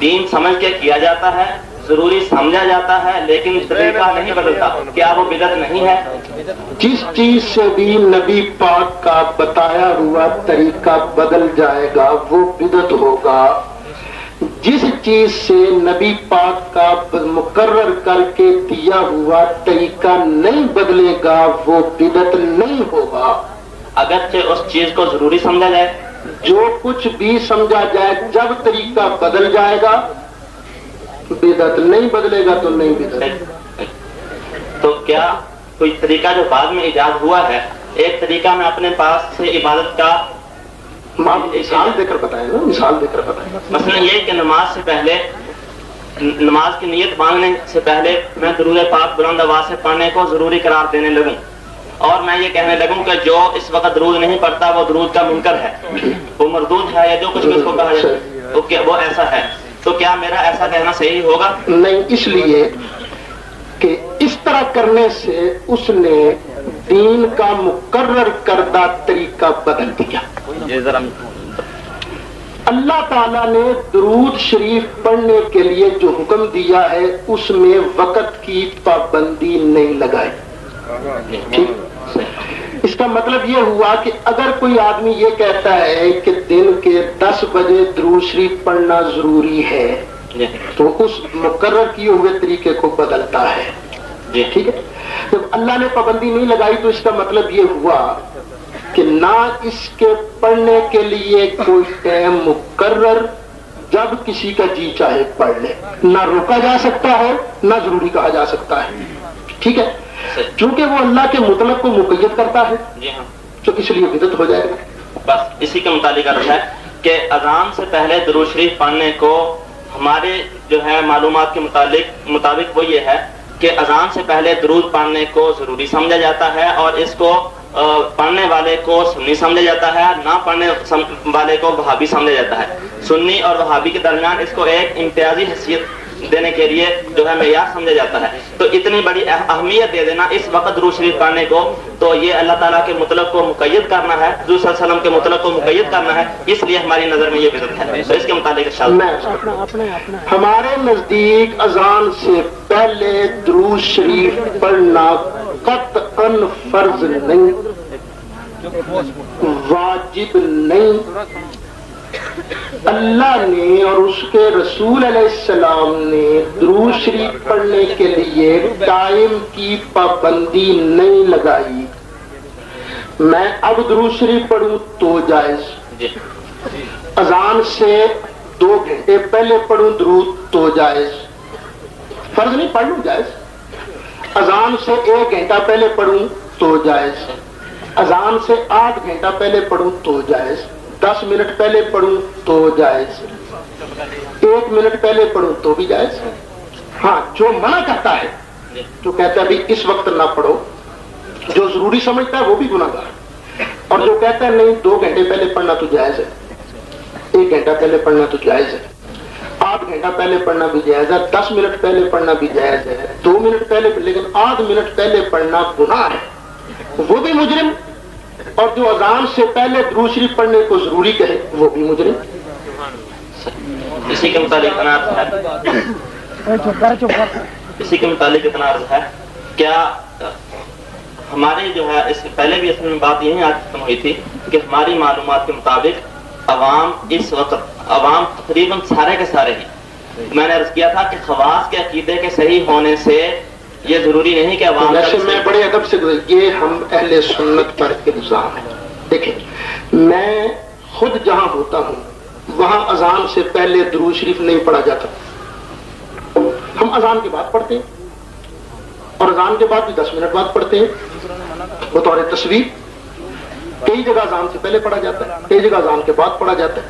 دین سمجھ کے کیا جاتا ہے, ضروری سمجھا جاتا ہے, لیکن طریقہ نہیں بدلتا, کیا وہ بدعت نہیں ہے؟ جس چیز سے بھی نبی پاک کا بتایا ہوا طریقہ بدل جائے گا وہ بدعت ہوگا. جس چیز سے نبی پاک کا مقرر کر کے دیا ہوا طریقہ نہیں بدلے گا وہ بدعت نہیں ہوگا. اگرچہ اس چیز کو ضروری سمجھا جائے, جو کچھ بھی سمجھا جائے جب طریقہ بدل جائے گا بدعت, نہیں بدلے گا تو نہیں بدعت. تو کیا کوئی طریقہ جو بعد میں ایجاد ہوا ہے, ایک طریقہ میں اپنے پاس سے عبادت کا مثال دے کر بتائیں نا, مثال دے کر بتائیں. مثلا یہ کہ نماز سے پہلے, نماز کی نیت مانگنے سے پہلے میں درود پاک بلند آواز سے پڑھنے کو ضروری قرار دینے لگوں, اور میں یہ کہنے لگوں کہ جو اس وقت درود نہیں پڑھتا وہ درود کا منکر ہے, وہ مردود ہے, یا جو کچھ بھی اس کو کہا جائے وہ ایسا ہے, تو کیا میرا ایسا کہنا صحیح ہوگا؟ نہیں, اس لیے کہ اس طرح کرنے سے اس نے دین کا مقرر کردہ طریقہ بدل دیا. اللہ تعالیٰ نے درود شریف پڑھنے کے لیے جو حکم دیا ہے اس میں وقت کی پابندی نہیں لگائی. ٹھیک, اس کا مطلب یہ ہوا کہ اگر کوئی آدمی یہ کہتا ہے کہ دن کے 10 بجے درود شریف پڑھنا ضروری ہے تو اس مقرر کیے ہوئے طریقے کو بدلتا ہے. ٹھیک ہے, جب اللہ نے پابندی نہیں لگائی تو اس کا مطلب یہ ہوا کہ نہ اس کے پڑھنے کے لیے کوئی ٹائم مقرر, جب کسی کا جی چاہے پڑھ لے, نہ روکا جا سکتا ہے نہ ضروری کہا جا سکتا ہے. ٹھیک ہے, چونکہ وہ اللہ کے مطلب کو مقید کرتا ہے تو اس لیے بدعت ہو جائے گا. بس اسی کے متعلق عرض ہے کہ اذان سے پہلے درود شریف پڑھنے کو ہمارے جو ہے معلومات کے مطابق وہ یہ ہے کہ اذان سے پہلے درود پڑھنے کو ضروری سمجھا جاتا ہے, اور اس کو پڑھنے والے کو سنی سمجھا جاتا ہے, نہ پڑھنے والے کو وہابی سمجھا جاتا ہے. سنی اور وہابی کے درمیان اس کو ایک امتیازی حیثیت دینے کے لیے جو ہے معیار سمجھا جاتا ہے. تو اتنی بڑی اہمیت دے دینا اس وقت درود شریف پڑھنے کو, تو یہ اللہ تعالیٰ کے مطلب کو مقید کرنا ہے, حضور صلی اللہ علیہ وسلم کے مطلب کو مقید کرنا ہے, اس لیے ہماری نظر میں یہ بدعت ہے. تو اس کے متعلق ہمارے نزدیک اذان سے پہلے درود شریف پڑھنا قطعاً فرض نہیں, واجب نہیں. اللہ نے اور اس کے رسول علیہ السلام نے درود شریف پڑھنے کے لیے ٹائم کی پابندی نہیں لگائی. میں اب درود شریف پڑھوں تو جائز, اذان سے 2 گھنٹے پہلے پڑھوں درود تو جائز, فرض نہیں پڑھ لوں جائز. اذان سے 1 گھنٹہ پہلے پڑھوں تو جائز, اذان سے 8 گھنٹہ پہلے پڑھوں تو جائز, 10 منٹ پہلے پڑھوں تو جائز, 1 منٹ پہلے پڑھوں تو بھی جائز. ہاں, جو منع کرتا ہے, جو کہتا ہے بھی اس وقت نہ پڑھو, جو ضروری سمجھتا ہے وہ بھی گناہ گار, اور جو کہتا ہے نہیں 2 گھنٹے پہلے پڑھنا تو جائز ہے, 1 گھنٹہ پہلے پڑھنا تو جائز ہے, 8 گھنٹہ پہلے پڑھنا بھی جائز ہے, 10 منٹ پہلے پڑھنا بھی جائز ہے, 2 منٹ پہلے, لیکن 8 منٹ پہلے پڑھنا گناہ ہے, وہ بھی مجرم. اور جو اذان سے پہلے درود شریف پڑھنے کو ضروری کہے وہ بھی مجرم. اسی کے متعلق اتنا عرض ہے, کیا ہماری جو ہے اس پہلے بھی اس میں بات یہی آج ختم ہوئی تھی کہ ہماری معلومات کے مطابق عوام اس وقت, عوام تقریباً سارے کے سارے ہی, میں نے عرض کیا تھا کہ خواص کے عقیدے کے صحیح ہونے سے یہ ضروری نہیں کہ عوام, ویسے میں بڑے ادب سے, یہ ہم اہل سنت پر الزام ہے. دیکھیں, میں خود جہاں ہوتا ہوں وہاں اذان سے پہلے درود شریف نہیں پڑھا جاتا, ہم اذان کے بعد پڑھتے ہیں اور اذان کے بعد بھی 10 منٹ بعد پڑھتے ہیں بطور تصویر. کئی جگہ اذان سے پہلے پڑھا جاتا ہے, کئی جگہ اذان کے بعد پڑھا جاتا ہے.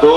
2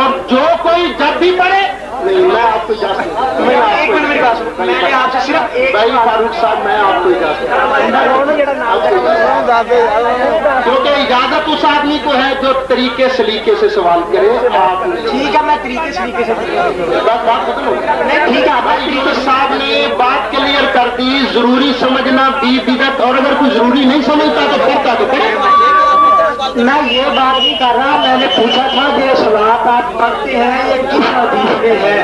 اور جو کوئی جب بھی پڑھے نہیں میں آپ کو اجازت نہیں بھائی فاروق صاحب میں آپ کو اجازت کیونکہ اجازت اس آدمی کو ہے جو طریقے سلیقے سے سوال کرے. آپ ٹھیک ہے میں طریقے سلیقے سے بات ختم ہو ٹھیک ہے بھائی یونس صاحب نے بات کلیئر کر دی. ضروری سمجھنا بدعت اور اگر کوئی ضروری نہیں سمجھتا تو پڑھتا تو پڑھے. میں یہ بات نہیں کر رہا میں نے پوچھا تھا کہ صلوات آپ پڑھتے ہیں یہ کس حدیث میں ہے؟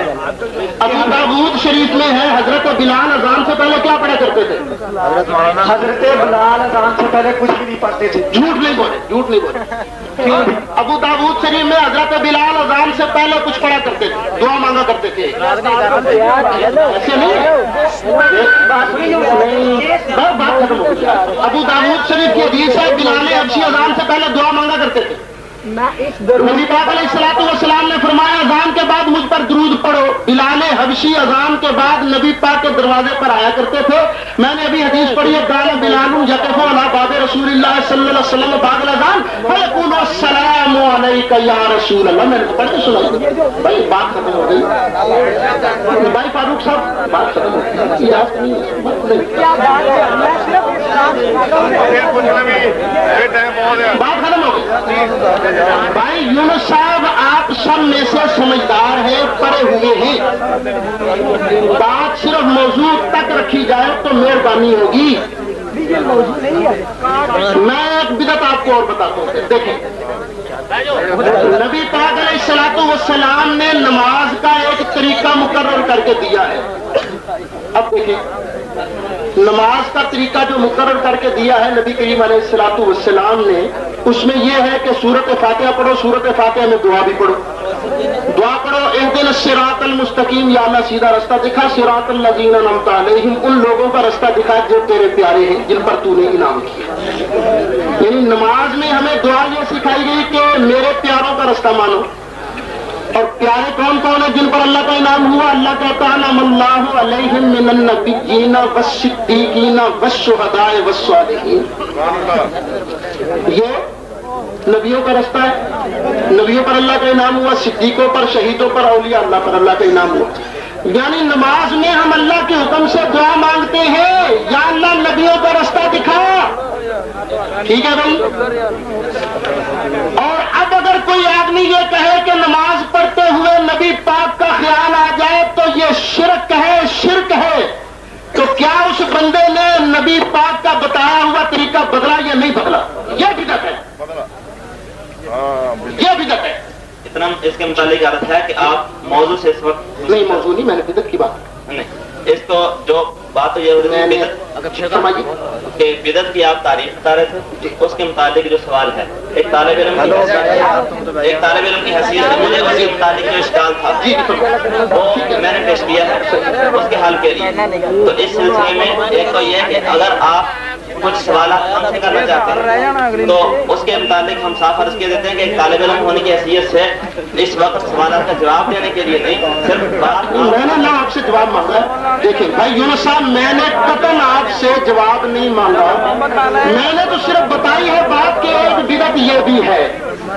ابو داؤد شریف میں ہے حضرت بلال اذان سے پہلے کیا پڑھا کرتے تھے؟ حضرت بلال اذان سے پہلے کچھ بھی نہیں پڑھتے تھے. جھوٹ نہیں بولے جھوٹ نہیں بولے. ابو داؤد شریف میں حضرت بلال اذان سے پہلے کچھ پڑھا کرتے تھے دعا مانگا کرتے تھے ایسے نہیں. بات ختم ہو گئی. ابو داؤد شریف کی حدیث ہے بلال حبشی اذان سے پہلے دعا مانگا کرتے تھے. نبی پاک علیہ الصلوۃ والسلام نے فرمایا اذان کے بعد مجھ پر درود پڑھو. بلال حبشی اذان کے بعد نبی پاک کے دروازے پر آیا کرتے تھے. میں نے ابھی حدیث پڑھی ہے قال بلال یقف علی باب رسول اللہ صلی اللہ علیہ وسلم بعد الاذان فیقول السلام علیک یا رسول اللہ. میں نے پڑھ کے سنا بھائی بات ختم ہو گئی. بھائی فاروق صاحب بات ختم ہو گئی. بات ختم ہو گئی. بھائی یونس صاحب آپ سب میں سے سمجھدار ہیں پڑھے ہوئے ہیں. بات صرف موضوع تک رکھی جائے تو مہربانی ہوگی. میں ایک بدعت آپ کو اور بتاتا ہوں. دیکھیں نبی پاک علیہ الصلوۃ والسلام نے نماز کا ایک طریقہ مقرر کر کے دیا ہے. اب دیکھیں نماز کا طریقہ جو مقرر کر کے دیا ہے نبی کریم علیہ الصلوۃ والسلام نے اس میں یہ ہے کہ سورت فاتحہ پڑھو. سورت فاتحہ میں دعا بھی پڑھو. دعا پڑھو اہدنا الصراط المستقیم یا اللہ سیدھا رستہ دکھا صراط الذین انعمت علیہم ان لوگوں کا رستہ دکھا جو تیرے پیارے ہیں جن پر تو نے انعام کیا. یعنی نماز میں ہمیں دعا یہ سکھائی گئی کہ میرے پیاروں کا رستہ مانو. اور پیارے کون کون ہیں جن پر اللہ کا انعام ہوا؟ اللہ کہتا ہے انعم اللہ علیہم من النبیین والصدیقین والشہداء والصالحین. یہ نبیوں کا رستہ ہے. نبیوں پر اللہ کا انعام ہوا, صدیقوں پر, شہیدوں پر, اولیاء اللہ پر اللہ کا انعام ہوا. یعنی نماز میں ہم اللہ کے حکم سے دعا مانگتے ہیں یا اللہ نبیوں کا رستہ دکھا. ٹھیک ہے بھائی. اور اب اگر کوئی آدمی یہ کہے کہ نماز پڑھتے ہوئے نبی پاک کا خیال آ جائے تو یہ شرک ہے تو کیا اس بندے نے نبی پاک کا بتایا ہوا طریقہ بدلا یا نہیں بدلا؟ یہ بدعت ہے. یہ بدعت ہے. اتنا اس کے متعلق عرض ہے کہ آپ موضوع سے اس وقت نہیں موضوع نہیں میں نے بدعت کی بات نہیں اس کو جو بات تو یہ ہو رہی ہے کہ بدعت کی آپ تعریف بتا رہے تھے اس کے متعلق جو سوال ہے ایک طالب علم کی حیثیت سے مجھے اس کے متعلق جو اشکال تھا وہ میں نے پیش کیا ہے اس کے حل کے لیے. تو اس سلسلے میں ایک تو یہ کہ اگر آپ کچھ سوالات ہم سے کرنا چاہتے ہیں تو اس کے متعلق ہم صاف عرض کر دیتے ہیں کہ ایک طالب علم ہونے کی حیثیت سے اس وقت سوالات کا جواب دینے کے لیے نہیں صرف میں نے نہ آپ سے جواب مانگا. دیکھیں بھائی یونس صاحب میں نے قطعاً آپ سے جواب نہیں مانگا. میں نے تو صرف بتائی ہے بات کہ ایک بدعت یہ بھی ہے.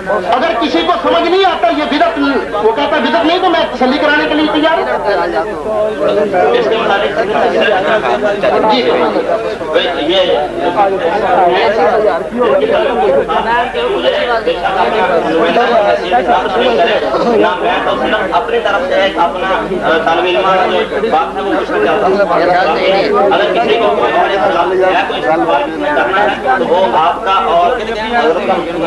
اگر کسی کو سمجھ نہیں آتا یہ بدعت وہ کہتا بدعت نہیں تو میں تسلی کرانے کے لیے تیار ہوں. اس کے متعلق اپنی طرف سے ایک اپنا طالب علم بات ہے وہ پوچھنا چاہتا ہوں. اگر کسی کو کوئی کرنا ہے تو وہ آپ کا اور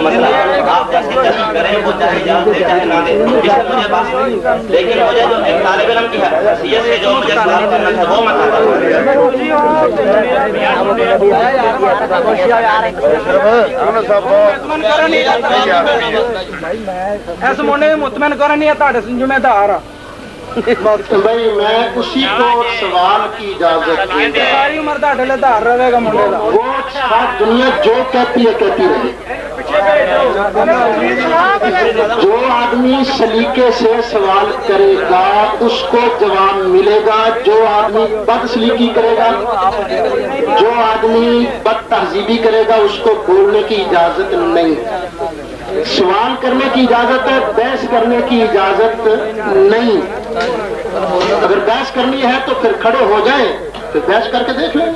مسئلہ آپ جیسے کریں وہ چاہے جان دے چاہے نہ دے اس سے مجھے بات نہیں. لیکن مجھے جو ایک طالب علم کی حیثیت سے جو مجھے سوال کرنا ہے وہ میں چاہتا ہوں. اس منڈے مطمئن کرنی ہے تھوڑے ذمہ دار. بھائی میں اسی کو سوال کی اجازت ساری عمر تھوڑے لیے دھار رہے گا منڈے کا. وہ دنیا جو کہتی ہے کہتی رہے. جو آدمی سلیقے سے سوال کرے گا اس کو جواب ملے گا. جو آدمی بد سلیقی کرے گا جو آدمی بد تہذیبی کرے گا اس کو بولنے کی اجازت نہیں. سوال کرنے کی اجازت ہے، بحث کرنے کی اجازت نہیں۔ اگر بحث کرنی ہے تو پھر کھڑے ہو جائیں، پھر بحث کر کے دیکھ لیں۔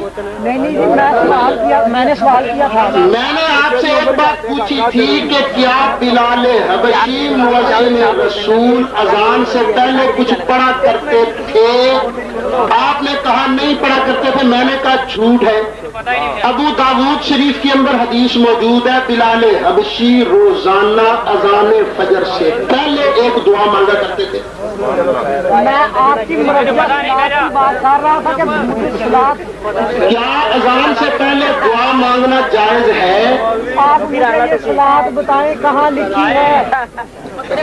میں نے سوال کیا تھا، میں نے آپ سے ایک بات پوچھی تھی کہ کیا بلال حبشی مؤذن رسول اذان سے پہلے کچھ پڑھا کرتے تھے؟ آپ نے کہا نہیں پڑھا کرتے تھے، میں نے کہا جھوٹ ہے۔ ابو داؤد شریف کے اندر حدیث موجود ہے، بلال حبشی روزانہ اذان فجر سے پہلے ایک دعا مانگا کرتے تھے۔ میں آپ کی بات کر رہا تھا کہ کیا اذان سے پہلے دعا مانگنا جائز ہے؟ آپ مجھے سلاد بتائیں کہاں لکھی ہے؟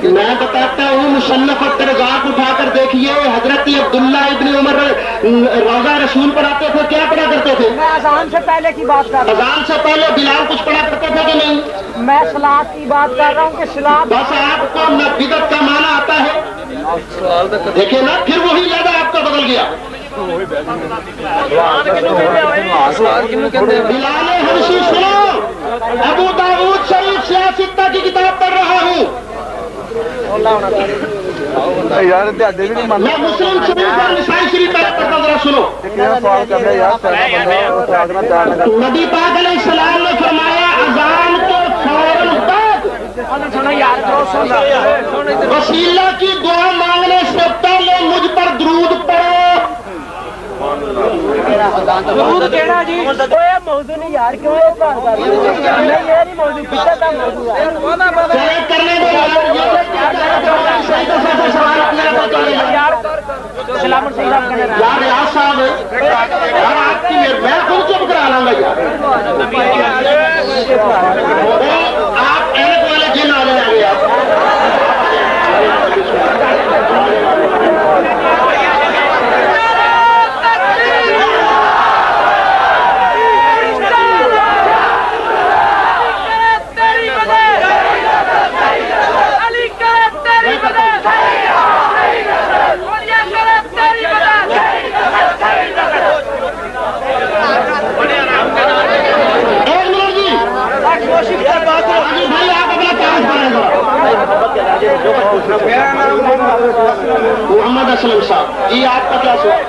میں بتاتا ہوں، مصنف الترزاق اٹھا کر دیکھیے، حضرت عبداللہ ابن عمر روزہ رسول پڑھاتے تھے، کیا پڑھا کرتے تھے؟ میں اذان سے پہلے کی بات کر رہا ہوں۔ اذان سے پہلے بلال کچھ پڑھا کرتے تھے کہ نہیں؟ میں سلاد کی بات کر رہا ہوں کہ سلاد بس آپ کو نہ بدعت کا معنی آتا ہے، دیکھیں نا، پھر وہی لگا آپ کا بدل گیا۔ بلال حبشی سنو، ابو داؤد شریف سیاستہ کی کتاب پڑھ رہا ہوں، میں مسلم شریف اور نسائی شریف پڑھتا، ذرا سنو۔ نبی پاک علیہ السلام نے فرمایا اذان کے فوراً بعد وسیلہ کی دعا مانگنے سے پہلے مجھ پر درود پڑھو۔ درود کہنا جی موضوع نہیں یار، کیوں یہ بات کر رہے ہیں؟ یہ نہیں موضوع، پیچھے کا موضوع ہے۔ چلے کرنے دو یار، ریاض صاحب یار، آپ کی میں خود چپ کرا لاؤں گا یار، آپ ایک والے جن آ جائیں گے آپ۔ محمد اسلم صاحب جی، آپ کا کیا سوال؟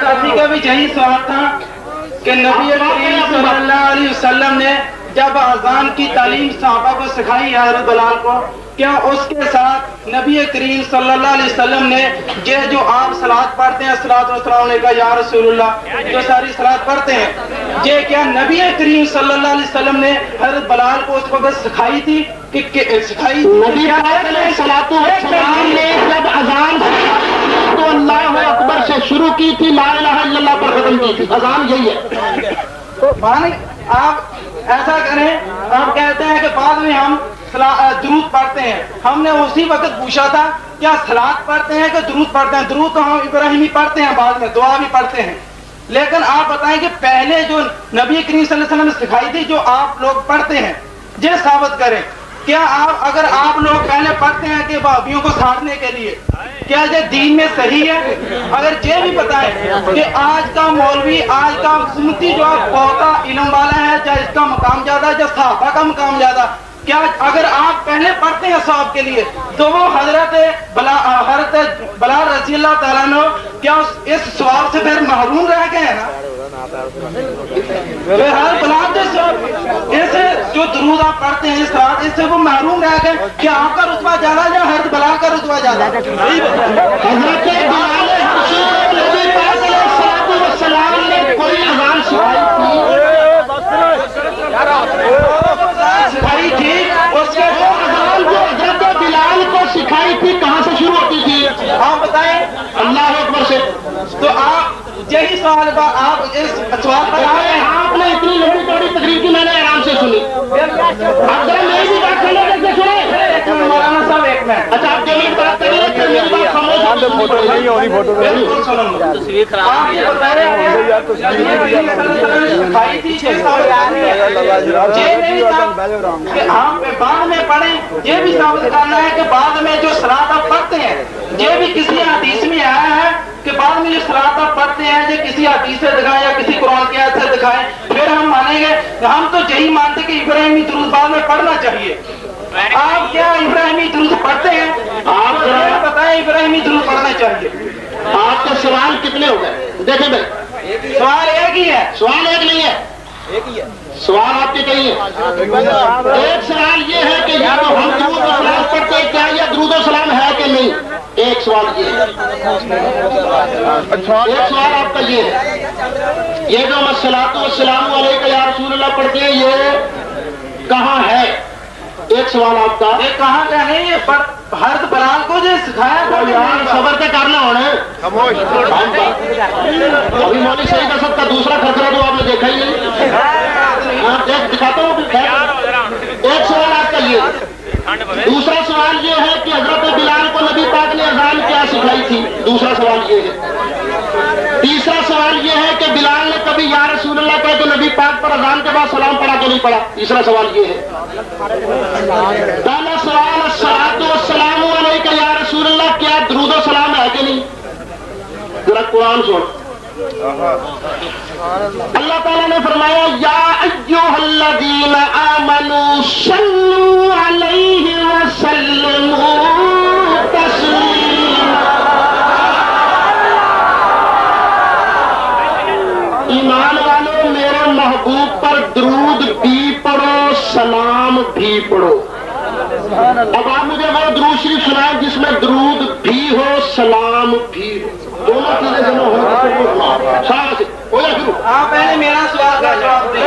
ساتھی کا بھی یہی سوال تھا کہ نبی کریم صلی اللہ علیہ وسلم نے جب اذان کی تعلیم صحابہ کو سکھائی ہے حضرت بلال کو، کیا اس کے ساتھ نبی کریم صلی اللہ علیہ وسلم نے یہ جو آپ صلوات پڑھتے ہیں، صلوات و سلام علیکہ یا رسول اللہ، جو ساری صلوات پڑھتے ہیں، یہ کیا نبی کریم صلی اللہ علیہ وسلم نے حضرت بلال کو اس وقت سکھائی تھی کہ سکھائی؟ نبی پاک علیہ الصلوۃ والسلام نے جب اذان تو اللہ اکبر سے شروع کی تھی، لا الہ الا اللہ پر ختم کی تھی، اذان یہی ہے۔ تو آپ ایسا کریں، آپ کہتے ہیں کہ بعد میں ہم درود پڑھتے ہیں، ہم نے اسی وقت پوچھا تھا کیا صلوات پڑھتے ہیں کہ درود پڑھتے ہیں؟ درود تو ہم ابراہیمی پڑھتے ہیں، بعد میں دعا بھی پڑھتے ہیں، لیکن آپ بتائیں کہ پہلے جو نبی کریم صلی اللہ علیہ وسلم نے سکھائی تھی جو آپ لوگ پڑھتے ہیں، یہ ثابت کریں کیا اگر آپ لوگ پہلے پڑھتے ہیں کہ بھابھیوں کو ساڑنے کے لیے، کیا یہ دین میں صحیح ہے؟ اگر یہ بھی بتائیں کہ آج کا مولوی، آج کا سنتی جو بہت علم والا ہے، یا اس کا مقام زیادہ ہے یا صحابہ کا مقام زیادہ، کیا اگر آپ پہلے پڑھتے ہیں صحابہ کے لیے تو وہ حضرت بلال رضی اللہ تعالیٰ عنہ کیا اس ثواب سے پھر محروم رہ گئے ہیں نا؟ اسے جو درود آپ پڑھتے ہیں اس سے وہ محروم رہ گئے، کیا آپ کا رتبہ زیادہ یا حضرت بلال کا رتبہ زیادہ؟ حضرت بلال نبی پاک علیہ الصلوۃ والسلام نے کوئی اذان سکھائی تھی، اس کے اذان جو حضرت بلال کو سکھائی تھی کہاں سے شروع ہوتی تھی؟ آپ بتائیں۔ اللہ اکبر سے۔ تو آپ یہی سوال آپ اس سوال پر آپ نے اتنی لمبی چوڑی تقریر کی، میں نے آرام سے سنی، اب ذرا میری بھی بات سنو، کیسے سنیں؟ مولانا صاحب ایک منٹ، اچھا آپ جو میری بات کر رہے ہیں میری بات ہم بعد میں پڑھیں، یہ بھی ثابت کرنا ہے کہ بعد میں جو صلوات آپ پڑھتے ہیں یہ بھی کسی حدیث میں آیا ہے بعد میں جو صلاۃ آپ پڑھتے ہیں جو کسی حدیث سے دکھائیں یا کسی قرآن کی آیت سے دکھائیں پھر ہم مانیں گے. ہم تو یہی مانتے کہ ابراہیمی درود بعد میں پڑھنا چاہیے. آپ کیا ابراہیمی درود پڑھتے ہیں؟ آپ بتائیں ابراہیمی درود پڑھنا چاہیے. آپ کے سوال کتنے ہو گئے؟ دیکھیں بھائی سوال ایک ہی ہے. سوال ایک نہیں ہے, سوال آپ کے کئی ہیں. ایک سوال یہ ہے کہ یا تو ہم درود و سلام پڑھتے ہیں کیا, یا درود و سلام ہے کہ نہیں. ایک سوال یہ ہے. ایک سوال آپ کا یہ ہے, یہ جو ہم الصلاۃ والسلام علیک یا رسول اللہ پڑھتے ہیں یہ کہاں ہے. ایک سوال آپ کا, یہ کہاں کا نہیں, یہ ہر بران کو جو سکھایا تھا. صبر سے کرنا ہونا ہے. ابھی مولوی سعید اسد کا دوسرا خطرہ تو آپ نے دیکھا ہی نہیں. دکھاتا ہوں. ایک سوال آپ کا یہ. دوسرا سوال یہ ہے کہ حضرت بلال کو نبی پاک نے اذان کیا سکھائی تھی. دوسرا سوال یہ ہے. تیسرا سوال یہ ہے کہ بلال نے کبھی یا رسول اللہ کہا تو نبی پاک پر اذان کے بعد سلام پڑھا کہ نہیں پڑھا. تیسرا سوال یہ ہے. پہلا سوال الصلاۃ والسلام علیک یا رسول اللہ, کیا درود و سلام ہے کہ نہیں. ذرا قرآن سن. اللہ تعالیٰ نے فرمایا یا ایھا الذین آمنوا صلوا علیہ وسلموا تسلیما. ایمان والو میرے محبوب پر درود بھی پڑھو سلام بھی پڑھو. اب آپ مجھے وہ درود شریف سنائیں جس میں درود بھی ہو سلام بھی ہو, دونوں چیزیں جمع ہو. شاہ ہو جائے شروع. آپ پہلے میرا سوال کا جواب دیں.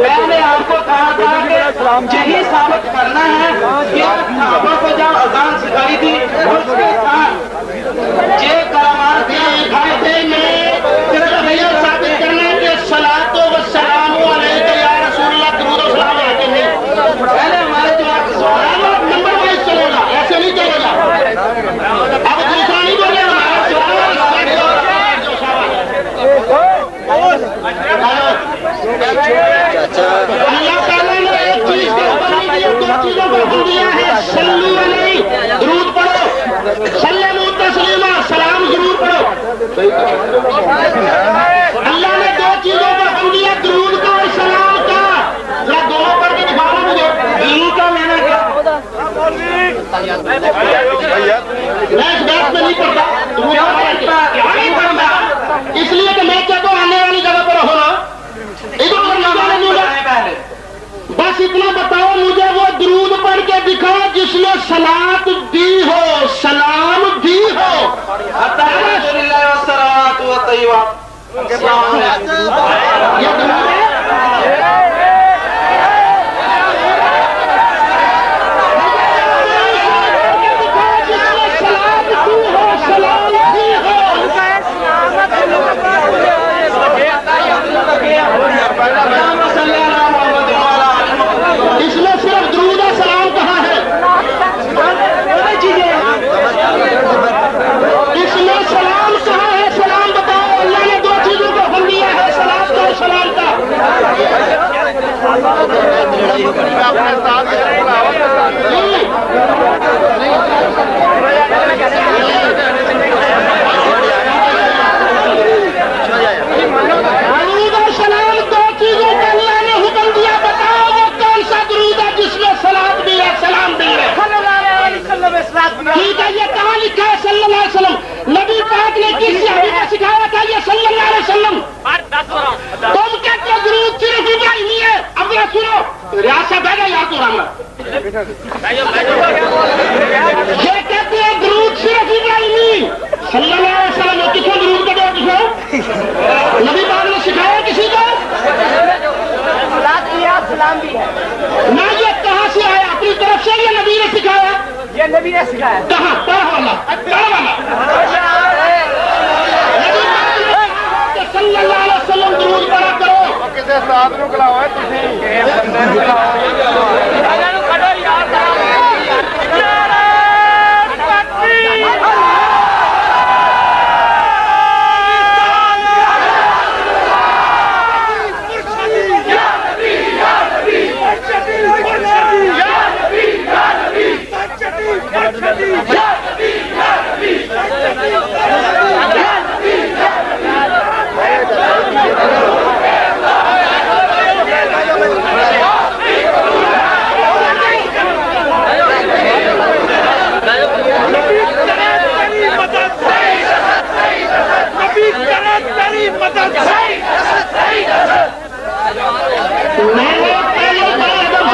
پہلے آپ کو کہا تھا کہ یہی ثابت کرنا ہے کہ صحابہ کو جب اذان سکھائی تھی اس کے ساتھ یہ کلمات دکھائے تھے. میں یہ ثابت کرنا ہے کہ الصلاۃ والسلام علیک یا رسول اللہ درود و سلام ہے کہ نہیں. پہلے ہمارے جواب سوال نمبر وائز چلے گا, ایسے نہیں چلے گا. اب دوسرا نہیں بولے گا. اللہ تعالیٰ نے ایک چیز کے اوپر نہیں دیا, دو چیزوں پر حکم دیا ہے. صلو علیہ درود پڑھو, سلموا تسلیما سلام ضرور پڑھو. اللہ نے دو چیزوں پر حکم دیا, درود کا اور سلام کا. ذرا دونوں پڑھ کے دکھانا مجھے. درود کا میں نے کیا میں اس بات میں نہیں پڑھتا, کیا نہیں پڑھتا, اس لیے کہ میں چاہتا ہوں آنے والی جگہ پر ہونا. بس اتنا بتاؤ مجھے وہ درود پڑھ کے دکھاؤ جس میں صلاۃ بھی ہو سلام بھی ہو. یہ درود ہے. اس میں صرف درود و سلام کہاں ہے. اس میں سلام کہاں ہے, سلام بتاؤ. اللہ نے دو چیزوں کو حکم دیا ہے, سلام کا اور سلام کا. درود اور سلام دو چیزوں کا اللہ نے حکم دیا. بتاؤ وہ کون سا درود ہے جس میں سلام بھی ہے سلام بھی ہے. ٹھیک ہے, یہ کہاں لکھا ہے صلی اللہ علیہ وسلم. نبی پاک نے کس صحابی کو سکھایا تھا یہ صلی اللہ علیہ وسلم. تم کہتے ہو درود صرف ابراہیمی ہے. اب ذرا سنو, ریاست ہے گا یار تو رام. یہ کہتے ہیں درود صرف ابراہیمی صلی اللہ علیہ وسلم. کس کو درود کا دور کس نبی پاک نے سکھایا کسی کو. سلام بھی ہے. نہ یہ کہاں سے آیا, اپنی طرف سے یہ نبی نے سکھایا. یہ نبی نے سکھایا. کہاں پڑھ والا صلی اللہ علیہ وسلم درود پڑھا کرو. کسی ساتھ میں کھلاؤ ہے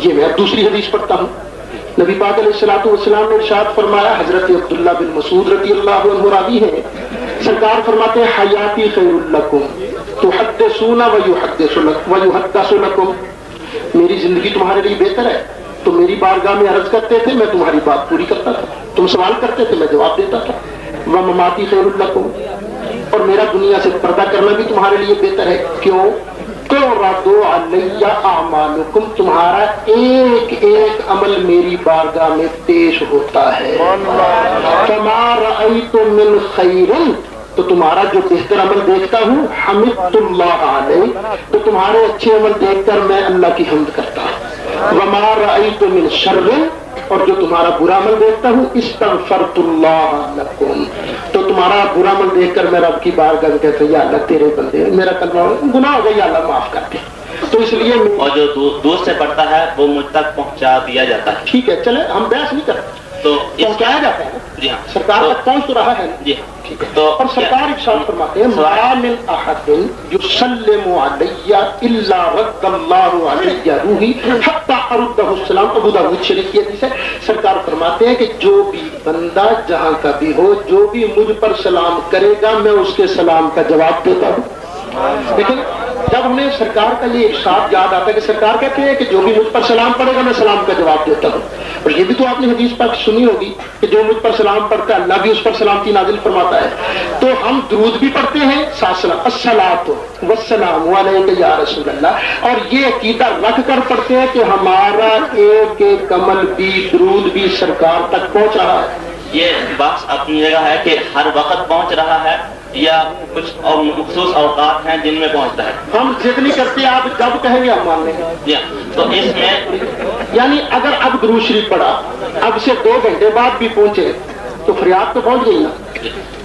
یہ میں اب دوسری حدیث پڑھتا ہوں. نبی پاک علیہ الصلوۃ والسلام نے ارشاد فرمایا, حضرت عبداللہ بن مسعود رضی اللہ عنہ راوی ہیں, سرکار فرماتے ہیں حیاتی خیر لکم تحدثون ویحدث لکم, میری زندگی تمہارے لیے بہتر ہے, تو میری بارگاہ میں عرض کرتے تھے, میں تمہاری بات پوری کرتا تھا, تم سوال کرتے تھے, میں جواب دیتا تھا. ومماتی خیر لکم, اور میرا دنیا سے پردہ کرنا بھی تمہارے لیے بہتر ہے. کیوں؟ تُعْرَضُ عَلَيَّ أَعْمَالُكُمْ, تمہارا ایک ایک عمل میری بارگاہ میں پیش ہوتا ہے. فَمَا رَأَيْتُ مِنْ خَيْرٍ, تو تمہارا جو بہتر عمل دیکھتا ہوں, حمدت اللہ علیہ, تو تمہارے اچھے عمل دیکھ کر میں اللہ کی حمد کرتا ہوں. وَمَا رَأَيْتُ مِنْ شَرٍ, اور جو تمہارا برا عمل دیکھتا ہوں, استغفرت اللہ لکم, تو تمہارا برا عمل دیکھ کر میں رب کی بارگاہ میں کہتا ہوں, یا اللہ تیرے بندے, میرا کلمہ گناہ ہو گیا, یا اللہ معاف کر دے. تو اس لیے اور جو دور سے پڑتا ہے وہ مجھ تک پہنچا دیا جاتا ہے. ٹھیک ہے, چلے ہم بحث نہیں کرتے, تو پہنچایا جاتا ہے. جی ہاں, سرکار تک پہنچ تو رہا ہے. جی ٹھیک ہے. تو اور سرکار ارشاد فرماتے ہیں, ما من احد یسلم علی الا رد اللہ علی روحی حتی اردہ السلام. ابو داؤد شریف کی حدیث ہے. سرکار فرماتے ہیں کہ جو بھی بندہ جہاں کا بھی ہو, جو بھی مجھ پر سلام کرے گا, میں اس کے سلام کا جواب دیتا ہوں. لیکن جب ہمیں سرکار کا یہ ارشاد یاد آتا ہے کہ سرکار کہتے ہیں کہ جو بھی مجھ پر سلام پڑے گا, میں سلام کا جواب دیتا ہوں. اور یہ بھی تو آپ نے حدیث پاک سنی ہوگی کہ جو مجھ پر سلام پڑھتا ہے, اللہ بھی اس پر سلامتی نازل فرماتا ہے. تو ہم درود بھی پڑھتے ہیں, ساتھ سلام, الصلاۃ والسلام علیک یا رسول اللہ, اور یہ عقیدہ رکھ کر پڑھتے ہیں کہ ہمارا ایک ایک عمل بھی, درود بھی سرکار تک پہنچ رہا ہے. یہ بات اپنی جگہ ہے کہ ہر وقت پہنچ رہا ہے یا کچھ اور مخصوص اوقات ہیں جن میں پہنچتا ہے. ہم ضد نہیں کرتے, آپ جب کہیں گے ہم مان لیں گے. جی, تو اس میں یعنی اگر اب درود شریف پڑھا, اب سے 2 گھنٹے بعد بھی پہنچے, تو فریاد تو پہنچ گئی نا,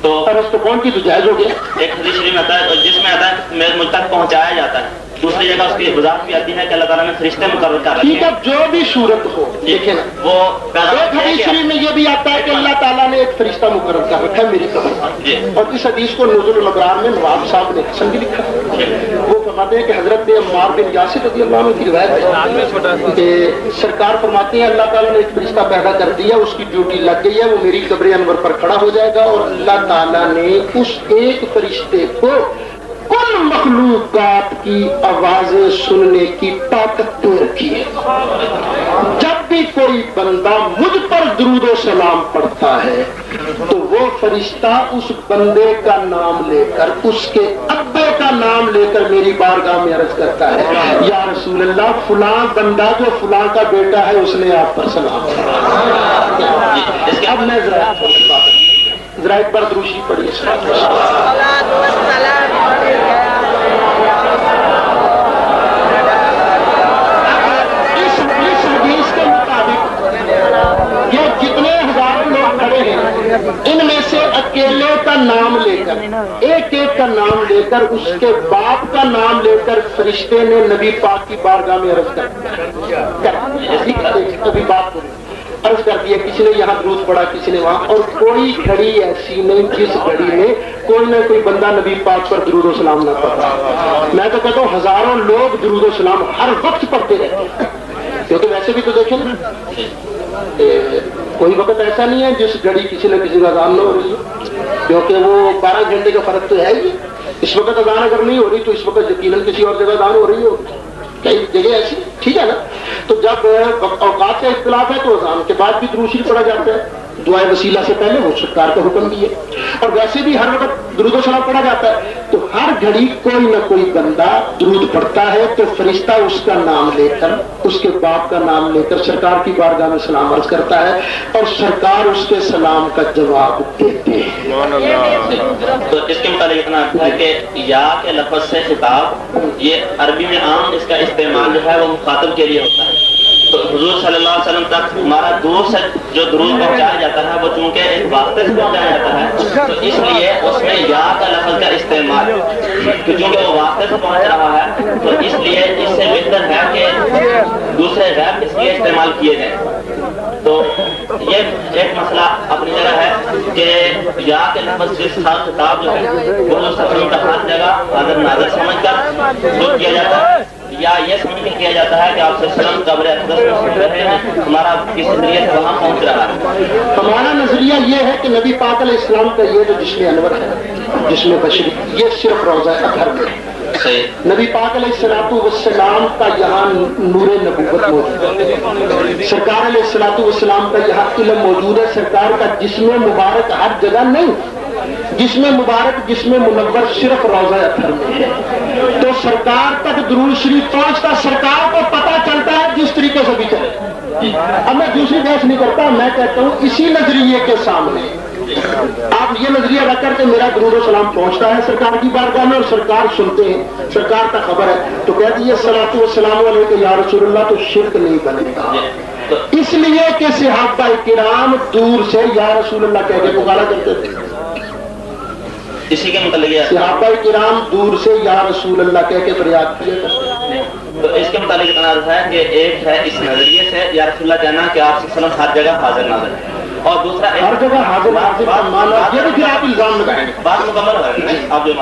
تو طرف تو پہنچ گئی, تو جائز ہو گیا. ایک حدیث شریف میں آتا ہے, جس میں آتا ہے مجھ تک پہنچایا جاتا ہے. دوسری جگہ اس کی وضاحت بھی آتی ہے کہ اللہ تعالیٰ نے فرشتے مقرر کر رکھے ٹھیک ہے, جو بھی صورت ہو, دیکھیں نا, وہ ایک حدیث شریف میں یہ بھی آتا ہے کہ اللہ تعالیٰ نے ایک فرشتہ مقرر کر رکھا ہے میری قبر پر. اور اس حدیث کو نزول الابرار میں نواب صاحب نے حسن بھی لکھا. وہ فرماتے ہیں کہ حضرت عمار بن یاسر رضی اللہ عنہ کی روایت ہے کہ سرکار فرماتے ہیں اللہ تعالیٰ نے ایک فرشتہ پیدا کر دیا, اس کی ڈیوٹی لگ گئی ہے, وہ میری قبر انور پر کھڑا ہو جائے گا, اور اللہ تعالیٰ نے اس ایک فرشتے کو کل مخلوقات کی آوازیں سننے کی طاقت دے رکھی ہے. جب بھی کوئی بندہ مجھ پر درود و سلام پڑھتا ہے, تو وہ فرشتہ اس بندے کا نام لے کر, اس کے ابے کا نام لے کر میری بارگاہ میں عرض کرتا ہے, یا رسول اللہ, فلاں بندہ جو فلاں کا بیٹا ہے, اس نے آپ پر سلام کیا. اب میں ذرا ایک بار دروشی پڑھیے. یہ جتنے ہزاروں لوگ کھڑے ہیں, ان میں سے اکیلے کا نام لے کر, ایک ایک کا نام لے کر, اس کے باپ کا نام لے کر فرشتے نے نبی پاک کی بارگاہ میں عرض ابھی بات کریں, عرض کر دیا, کسی نے یہاں درود پڑھا, کسی نے وہاں, اور کوئی گھڑی ایسی نہیں جس گھڑی میں کوئی نہ کوئی بندہ نبی پاک پر درود و سلام نہ پڑھتا. میں تو کہتا ہوں ہزاروں لوگ درود و سلام ہر وقت پڑھتے رہتے ہیں, کیونکہ ویسے بھی تو دیکھیں نا, کوئی وقت ایسا نہیں ہے جس گھڑی کسی نہ کسی کا اذان نہ ہو رہی ہے, کیونکہ وہ 12 گھنٹے کا فرق تو ہے ہی. اس وقت اذان اگر نہیں ہو رہی تو اس وقت یقیناً کسی اور جگہ اذان ہو رہی ہو, کئی جگہ ایسی, ٹھیک ہے نا. تو جب اوقات کا اختلاف ہے تو اذان کے بعد بھی درود شریف پڑھا جاتا ہے, دعائے وسیلہ سے پہلے, وہ سرکار کا حکم بھی ہے. اور ویسے بھی ہر وقت درود و سلام پڑھا جاتا ہے. تو ہر گھڑی کوئی نہ کوئی بندہ درود پڑھتا ہے, تو فرشتہ اس کا نام لے کر, اس کے باپ کا نام لے کر سرکار کی بارگاہ میں سلام عرض کرتا ہے, اور سرکار اس کے سلام کا جواب دیتے ہیں. تو اس کے متعلق اتنا ہے کہ یا کے لفظ سے خطاب, یہ عربی میں عام اس کا استعمال جو ہے وہ مخاطب کے لیے ہوتا ہے. تو حضور صلی اللہ علیہ وسلم تک ہمارا دور سے جو درود پہنچایا جاتا ہے وہ چونکہ ایک واسطے سے پہنچایا جاتا ہے, تو اس لیے اس میں یا کا لفظ کا استعمال, کیونکہ وہ واسطے سے پہنچ رہا ہے, تو اس لیے اس سے بہتر ہے کہ دوسرے غیر اس لیے استعمال کیے جائیں. تو یہ ایک مسئلہ اپنی جگہ ہے کہ یا کے لفظ جس خطاب جو ہے وہ اس کا ہر جگہ حاضر ناظر سمجھ کر کیا جاتا ہے. یا یہ سمجھ کے کیا جاتا ہے کہ آپ صلی اللہ علیہ وسلم قبر اقدس میں سن رہے ہیں, ہمارا کسی ذریعے سے وہاں پہنچ رہا ہے؟ ہمارا نظریہ یہ ہے کہ نبی پاک علیہ السلام کا یہ جو جسم انور ہے, جسم بشری, یہ صرف روضہ اطہر میں ہے. نبی پاک علیہ السلام کا یہاں نور نبوت موجود ہے, سرکار علیہ السلام کا یہاں علم موجود ہے. سرکار کا جسم مبارک ہر جگہ نہیں, جسم مبارک جسم منور صرف روضہ اطہر میں ہے. تو سرکار تک درود شریف پہنچتا, سرکار کو پتہ چلتا ہے جس طریقے سے بھی چلے. اب میں دوسری بحث نہیں کرتا, میں کہتا ہوں اسی نظریے کے سامنے آپ یہ نظریہ رکھ کر کے میرا درود و سلام پہنچتا ہے سرکار کی بارگاہ میں, اور سرکار سنتے ہیں, سرکار کا خبر ہے, تو کہتی ہے صلاۃ والسلام علیک یا رسول اللہ, تو شرک نہیں بنے گا. اس لیے کہ صحابہ کرام دور سے یا رسول اللہ کہہ کے پکارا کرتے تھے. اسی کے متعلق صحابہ کرام دور سے یا رسول اللہ کہہ کے فریاد کیا کرتے تھے. تو اس کے متعلق اتنا ہے کہ ایک ہے اس نظریے سے یا رسول اللہ کہنا کہ آپ صلی اللہ علیہ وسلم ہر جگہ حاضر ناظر ہے, اور دوسرا ہر جگہ حاضر ناظر کا مانا یہ بھی پھر آپ الزام لگائیں گے. بات مکمل ہے آپ جو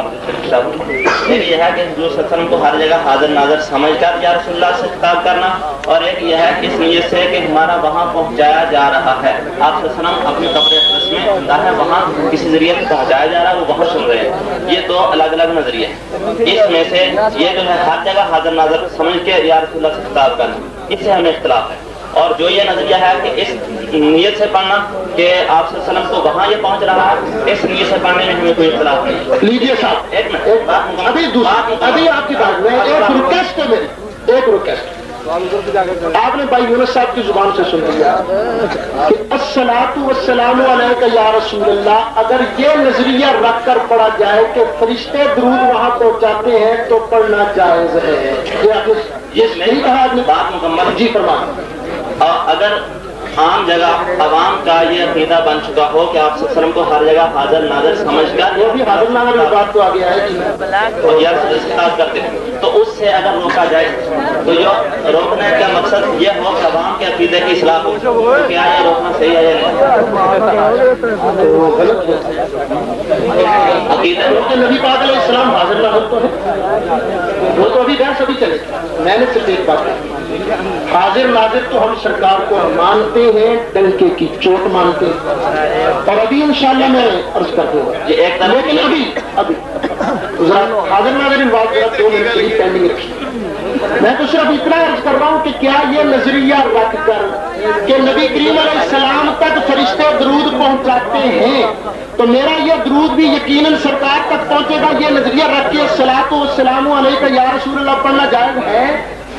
ایک یہ ہے کہ حضور صلی اللہ علیہ وسلم کو ہر جگہ حاضر ناظر سمجھ کر یا رسول اللہ سے خطاب کرنا, اور ایک یہ ہے اس نیت سے کہ ہمارا وہاں پہنچایا جا رہا ہے. آپ صلی اللہ علیہ وسلم اپنے قبر اقدس میں ہوتا ہے, وہاں کسی ذریعے سے پہنچایا جا رہا ہے, وہ وہاں سن رہے ہیں. یہ دو الگ الگ نظریے ہیں. اس میں سے یہ جو ہے ہر جگہ حاضر ناظر سمجھ کے یا رسول اللہ سے خطاب کرنا, اس سے ہمیں اختلاف ہے. اور جو یہ نظریہ ہے کہ اس نیت سے پڑھنا کہ آپ صلی اللہ علیہ وسلم کو وہاں یہ پہنچ رہا ہے, اس نیت سے پڑھنے میں ہمیں کوئی اختلاف نہیں. لیجیے صاحب ایک منٹ, ابھی آپ کی بات میں ایک ریکویسٹ ہے میری, ایک ریکویسٹ. آپ نے بھائی یونس صاحب کی زبان سے سن لیا کہ الصلاۃ والسلام علیک یا رسول اللہ, اگر یہ نظریہ رکھ کر پڑھا جائے کہ فرشتے درود وہاں پہنچاتے ہیں تو پڑھنا جائز ہے. یہ نہیں کہا آپ نے, بات مکمل. جی فرمائیں. اگر عام جگہ عوام کا یہ عقیدہ بن چکا ہو کہ آپ صلی اللہ علیہ وسلم کو ہر جگہ حاضر ناظر سمجھ کر وہ بھی حاضر ناظر کی بات تو آ گیا ہے خطاب کرتے ہیں, تو اس سے اگر روکا جائے تو جو روکنے کا مقصد یہ ہو کہ عوام کے عقیدے کی اصلاح ہو, تو کیا یہ روکنا صحیح ہے یا نہیں؟ نبی پاک علیہ السلام حاضر ناظر تو ہے, وہ تو ابھی بحث ابھی چلے. میں نے صرف ایک بات کہی, حاضر ناظر تو ہم سرکار کو مانتے ہیں, ڈنکے کی چوٹ مانتے ہیں, اور ابھی انشاءاللہ میں عرض کر دوں گا. لیکن ابھی حاضر ناظر بات 2 منٹ کے لیے پینڈنگ رکھی. میں تو صرف اتنا عرض کر رہا ہوں کہ کیا یہ نظریہ رکھ کر کہ نبی کریم علیہ السلام تک فرشتے درود پہنچاتے ہیں, تو میرا یہ درود بھی یقیناً سرکار تک پہنچے گا. یہ نظریہ رکھ کے الصلاۃ والسلام علیک یا رسول اللہ پڑھنا جائز ہے.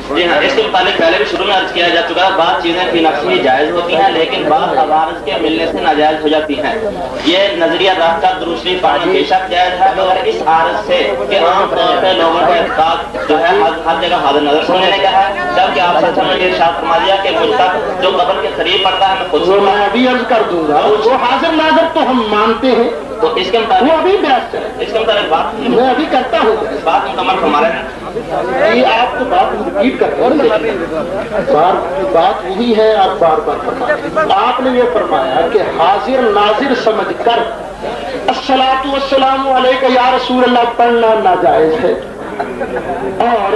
جی ہاں, اس کے متعلق پہلے بھی شروع میں عرض کیا جا چکا ہے. بعض چیزیں فی نفسی جائز ہوتی ہیں, لیکن بعض عوارض کے ملنے سے ناجائز ہو جاتی ہیں. یہ نظریہ رکھ کر درود شریف پڑھنا بے شک جائز ہے, مگر اس عارض سے کہ عام طور پہ لوگوں کا اعتقاد جو ہے ہر جگہ حاضر نظر سننے کا ہے, جبکہ آپ صلی اللہ علیہ وسلم نے ارشاد فرما دیا کہ مجھ تک جو قبر کے قریب پڑتا ہے میں خود میں ابھی عرض کر دوں گا. وہ حاضر ناظر تو ہم مانتے ہیں, تو اس کے متعلق وہ ابھی بحث ہے, اس کے متعلق بات میں ابھی کرتا ہوں. بات مکمل ہمارے یہ آپ تو بات ریپیٹ کرتے ہیں, بات وہی ہے, آپ بار بار فرمائیں. آپ نے یہ فرمایا کہ حاضر ناظر سمجھ کر الصلاۃ والسلام علیک یا رسول اللہ پڑھنا ناجائز ہے, اور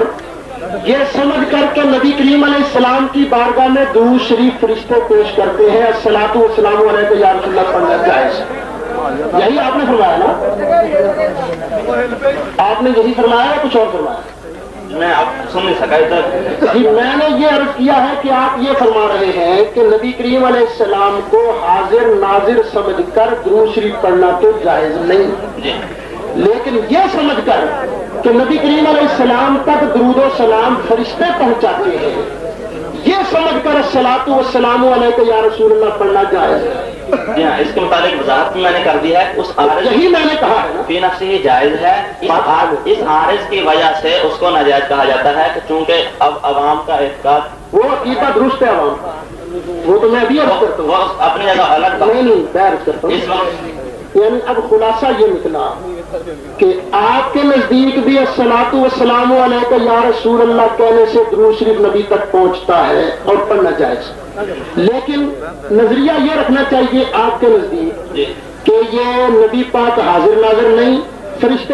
یہ سمجھ کر کے نبی کریم علیہ السلام کی بارگاہ میں درود شریف فرشتے پیش کرتے ہیں, الصلاۃ والسلام علیک یا رسول اللہ پڑھنا جائز ہے. یہی آپ نے فرمایا نا, آپ نے یہی فرمایا یا کچھ اور فرمایا؟ میں آپ سن نہیں سکا ادھر. جی میں نے یہ عرض کیا ہے کہ آپ یہ فرما رہے ہیں کہ نبی کریم علیہ السلام کو حاضر ناظر سمجھ کر درود شریف پڑھنا تو جائز نہیں, لیکن یہ سمجھ کر کہ نبی کریم علیہ السلام تک درود و سلام فرشتے پہنچاتے ہیں, یہ سمجھ کر الصلاۃ والسلام علیک یا رسول اللہ پڑھنا جائز ہے. جی ہاں, اس کے متعلق وضاحت میں نے کر دی ہے. اس عارض یہی میں نے کہا ہے فی نفسی ہی جائز ہے. اس عارض کی وجہ سے اس کو ناجائز کہا جاتا ہے کہ چونکہ اب عوام کا اعتقاد وہ عقیدہ درست ہے عوام کا, وہ تو میں بھی عرض کرتا ہوں, وہ اپنی جگہ الگ نہیں میں عرض کرتا ہوں. اس وقت یعنی اب خلاصہ یہ نکلا کہ آپ کے نزدیک بھی الصلاۃ والسلام علیک یا رسول اللہ کہنے سے درود شریف نبی تک پہنچتا ہے اور پڑھنا جائز, لیکن نظریہ یہ رکھنا چاہیے آپ کے نزدیک کہ یہ نبی پاک حاضر ناظر نہیں, فرشتے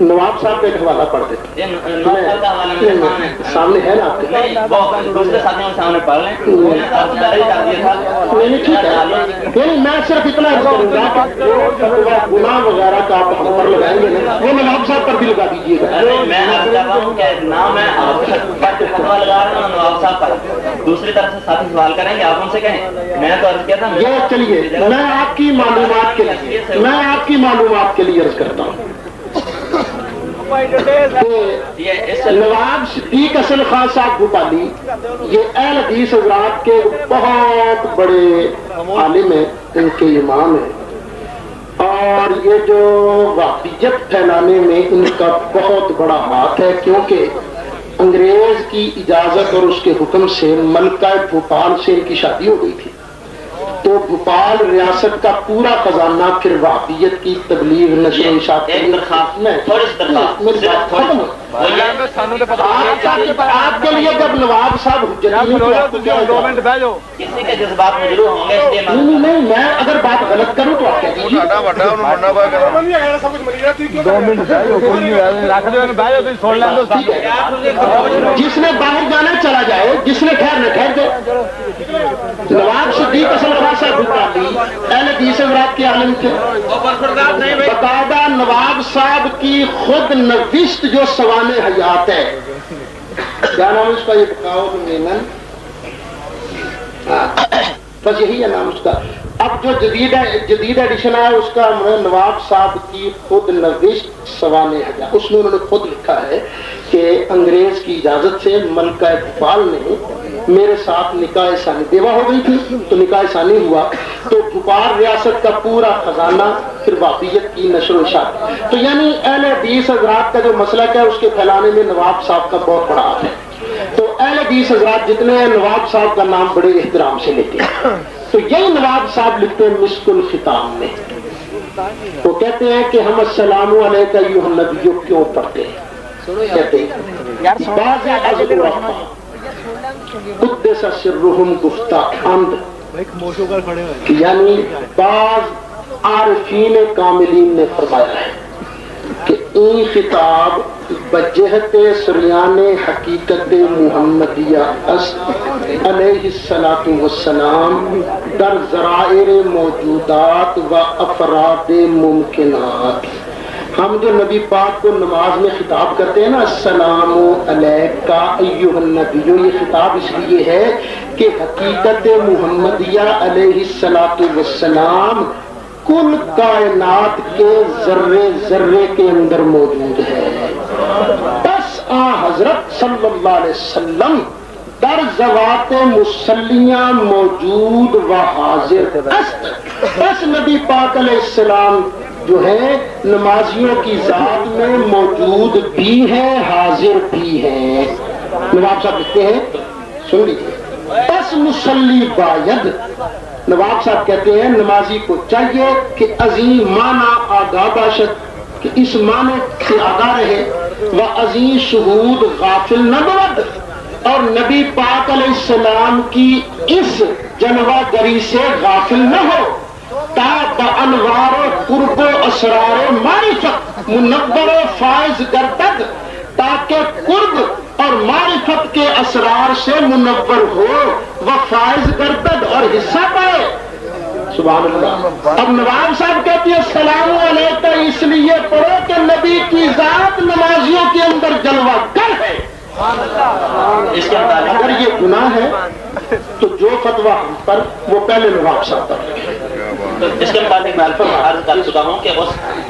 نواب صاحب کا ایک حوالہ پڑھ دیتے سامنے ہے نا آپ کے؟ دوسرے ساتھیوں کے سامنے پڑھ لیں. نہیں ٹھیک ہے. میں صرف اتنا عرض کروں گا کہ گناہ وغیرہ کا آپ ہم پر لگائیں گے نا وہ نواب صاحب پر بھی لگا دیجیے گا. میں عرض کر رہا ہوں کہ نہ میں فتوا لگا رہا ہوں نواب صاحب پر. دوسری طرف سے ساتھی سوال کریں گے آپ ان سے کہیں. میں تو عرض کیا تھا یہ چلیے میں آپ کی معلومات کے لیے عرض کرتا ہوں. نواب صدیق اصل خان صاحب بھوپالی یہ اہل حدیث حضرات کے بہت بڑے عالم ہیں, ان کے امام ہیں, اور یہ جو وحدیت پھیلانے میں ان کا بہت بڑا ہاتھ ہے, کیونکہ انگریز کی اجازت اور اس کے حکم سے ملکہ بھوپال سے ان کی شادی ہو گئی تھی. تو بھوپال ریاست کا پورا خزانہ پھر وحدیت کی تبلیغ نشر و اشاعت آپ کے لیے جب نواب صاحب کسی کے جذبات مجروح ہوں گے. نہیں میں اگر بات غلط کروں تو آپ کہہ دیجیے. جس نے باہر جانا چلا جائے, جس نے ٹھہرنا ٹھہر جائے. نواب صدیق اصل خان صاحب بھوپالی اہل حدیث حضرات کے عالم تھے. باقاعدہ نواب صاحب کی خود نوشت جو سوانح حیات ہے, کیا نام اس کا, یہ بقاؤ میمن, بس یہی ہے نام اس کا. اب جو جدید ایڈیشن ہے اس کا نواب صاحب کی خود نوشت سوانح حیات, اس میں انہوں نے خود لکھا ہے کہ انگریز کی اجازت سے ملکہ بھوپال نے میرے ساتھ نکاح ثانی بیوہ ہو گئی تھی, تو نکاح ثانی ہوا تو بھوپال ریاست کا پورا خزانہ پھر وحدیت کی نشر و اشاعت. تو یعنی اہل حدیث حضرات کا جو مسلک ہے اس کے پھیلانے میں نواب صاحب کا بہت بڑا ہاتھ ہے. تو اہل حدیث حضرات جتنے ہیں نواب صاحب کا نام بڑے احترام سے لیتے ہیں. تو یہی نواب صاحب لکھتے ہیں مسک الختام میں, وہ کہتے ہیں کہ ہم السلام علیکہ ایھا النبی کیوں پڑھتے ہیں. کہتے ہیں بعض قدس سرہم گفتہ اند, یعنی بعض عارفین کاملین نے فرمایا ہے کہ این خطاب بجہت سریان حقیقت محمدیہ علیہ الصلاۃ والسلام در ذرائع موجودات و افراد ممکنات. ہم جو نبی پاک کو نماز میں خطاب کرتے ہیں نا, السلام علیکہ ایھا النبی, یہ خطاب اس لیے ہے کہ حقیقت محمدیہ علیہ الصلاۃ والسلام کل کائنات کے ذرے ذرے کے اندر موجود ہے. بس حضرت صلی اللہ علیہ وسلم در ذوات مسلیاں موجود و حاضر. بس نبی پاک علیہ السلام جو ہے نمازیوں کی ذات میں موجود بھی ہیں, حاضر بھی ہیں. نواب صاحب لکھتے ہیں, سن لیجیے, بس مسلی باید, نواب صاحب کہتے ہیں نمازی کو چاہیے کہ عظیم معنی آگاہ باشد, کہ اس معنی سے آگاہ رہے, و عظیم شہود غافل نہ بود, اور نبی پاک علیہ السلام کی اس جلوہ گری سے غافل نہ ہو, تا بانوار قرب و اسرار معرفت منور و فائز گردد, تاکہ قرب اور معرفت کے اسرار سے منور ہو و فائز گردد اور حصہ پائے. سبحان اللہ. اب نواب صاحب کہتے ہیں السلام علیکہ اس لیے پڑھو کہ نبی کی ذات نمازیوں کے اندر جلوہ گر ہے. اس کے اگر یہ گناہ ہے تو جو فتویٰ ہم پر وہ پہلے نواب صاحب پر. اس کے متعلق میں عرض کر چکا ہوں کہ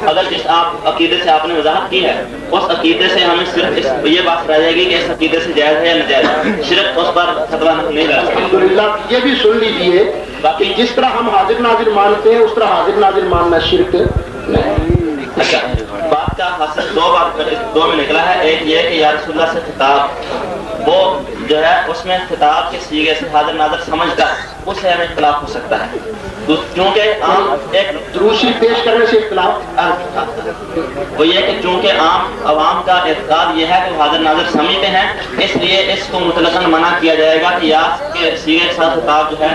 اگر جس عقیدے سے آپ نے وضاحت کی ہے اس عقیدے سے ہمیں صرف یہ بات رہ جائے گی کہ اس عقیدے سے جائز ہے یا ناجائز ہے, صرف اس پر فتویٰ نہیں لگا سکتے. الحمدللہ یہ بھی سن لیجیے, باقی جس طرح ہم حاضر ناظر مانتے ہیں اس طرح حاضر ناظر ماننا شرک نہیں. اچھا, بات کا حاصل دو میں نکلا ہے. ایک یہ کہ یا رسول اللہ سے خطاب وہ جو ہے اس میں خطاب کے سیغے سے حاضر ناظر سمجھ کر اس سے ہمیں اختلاف ہو سکتا ہے, کیونکہ عام ایک دروشی پیش کرنے سے اختلاف وہ یہ کہ چونکہ عوام کا اعتقاد یہ ہے کہ حاضر ناظر سمجھتے ہیں, اس لیے اس کو مطلقاً منع کیا جائے گا کہ یا کے سیغے کے ساتھ خطاب جو ہے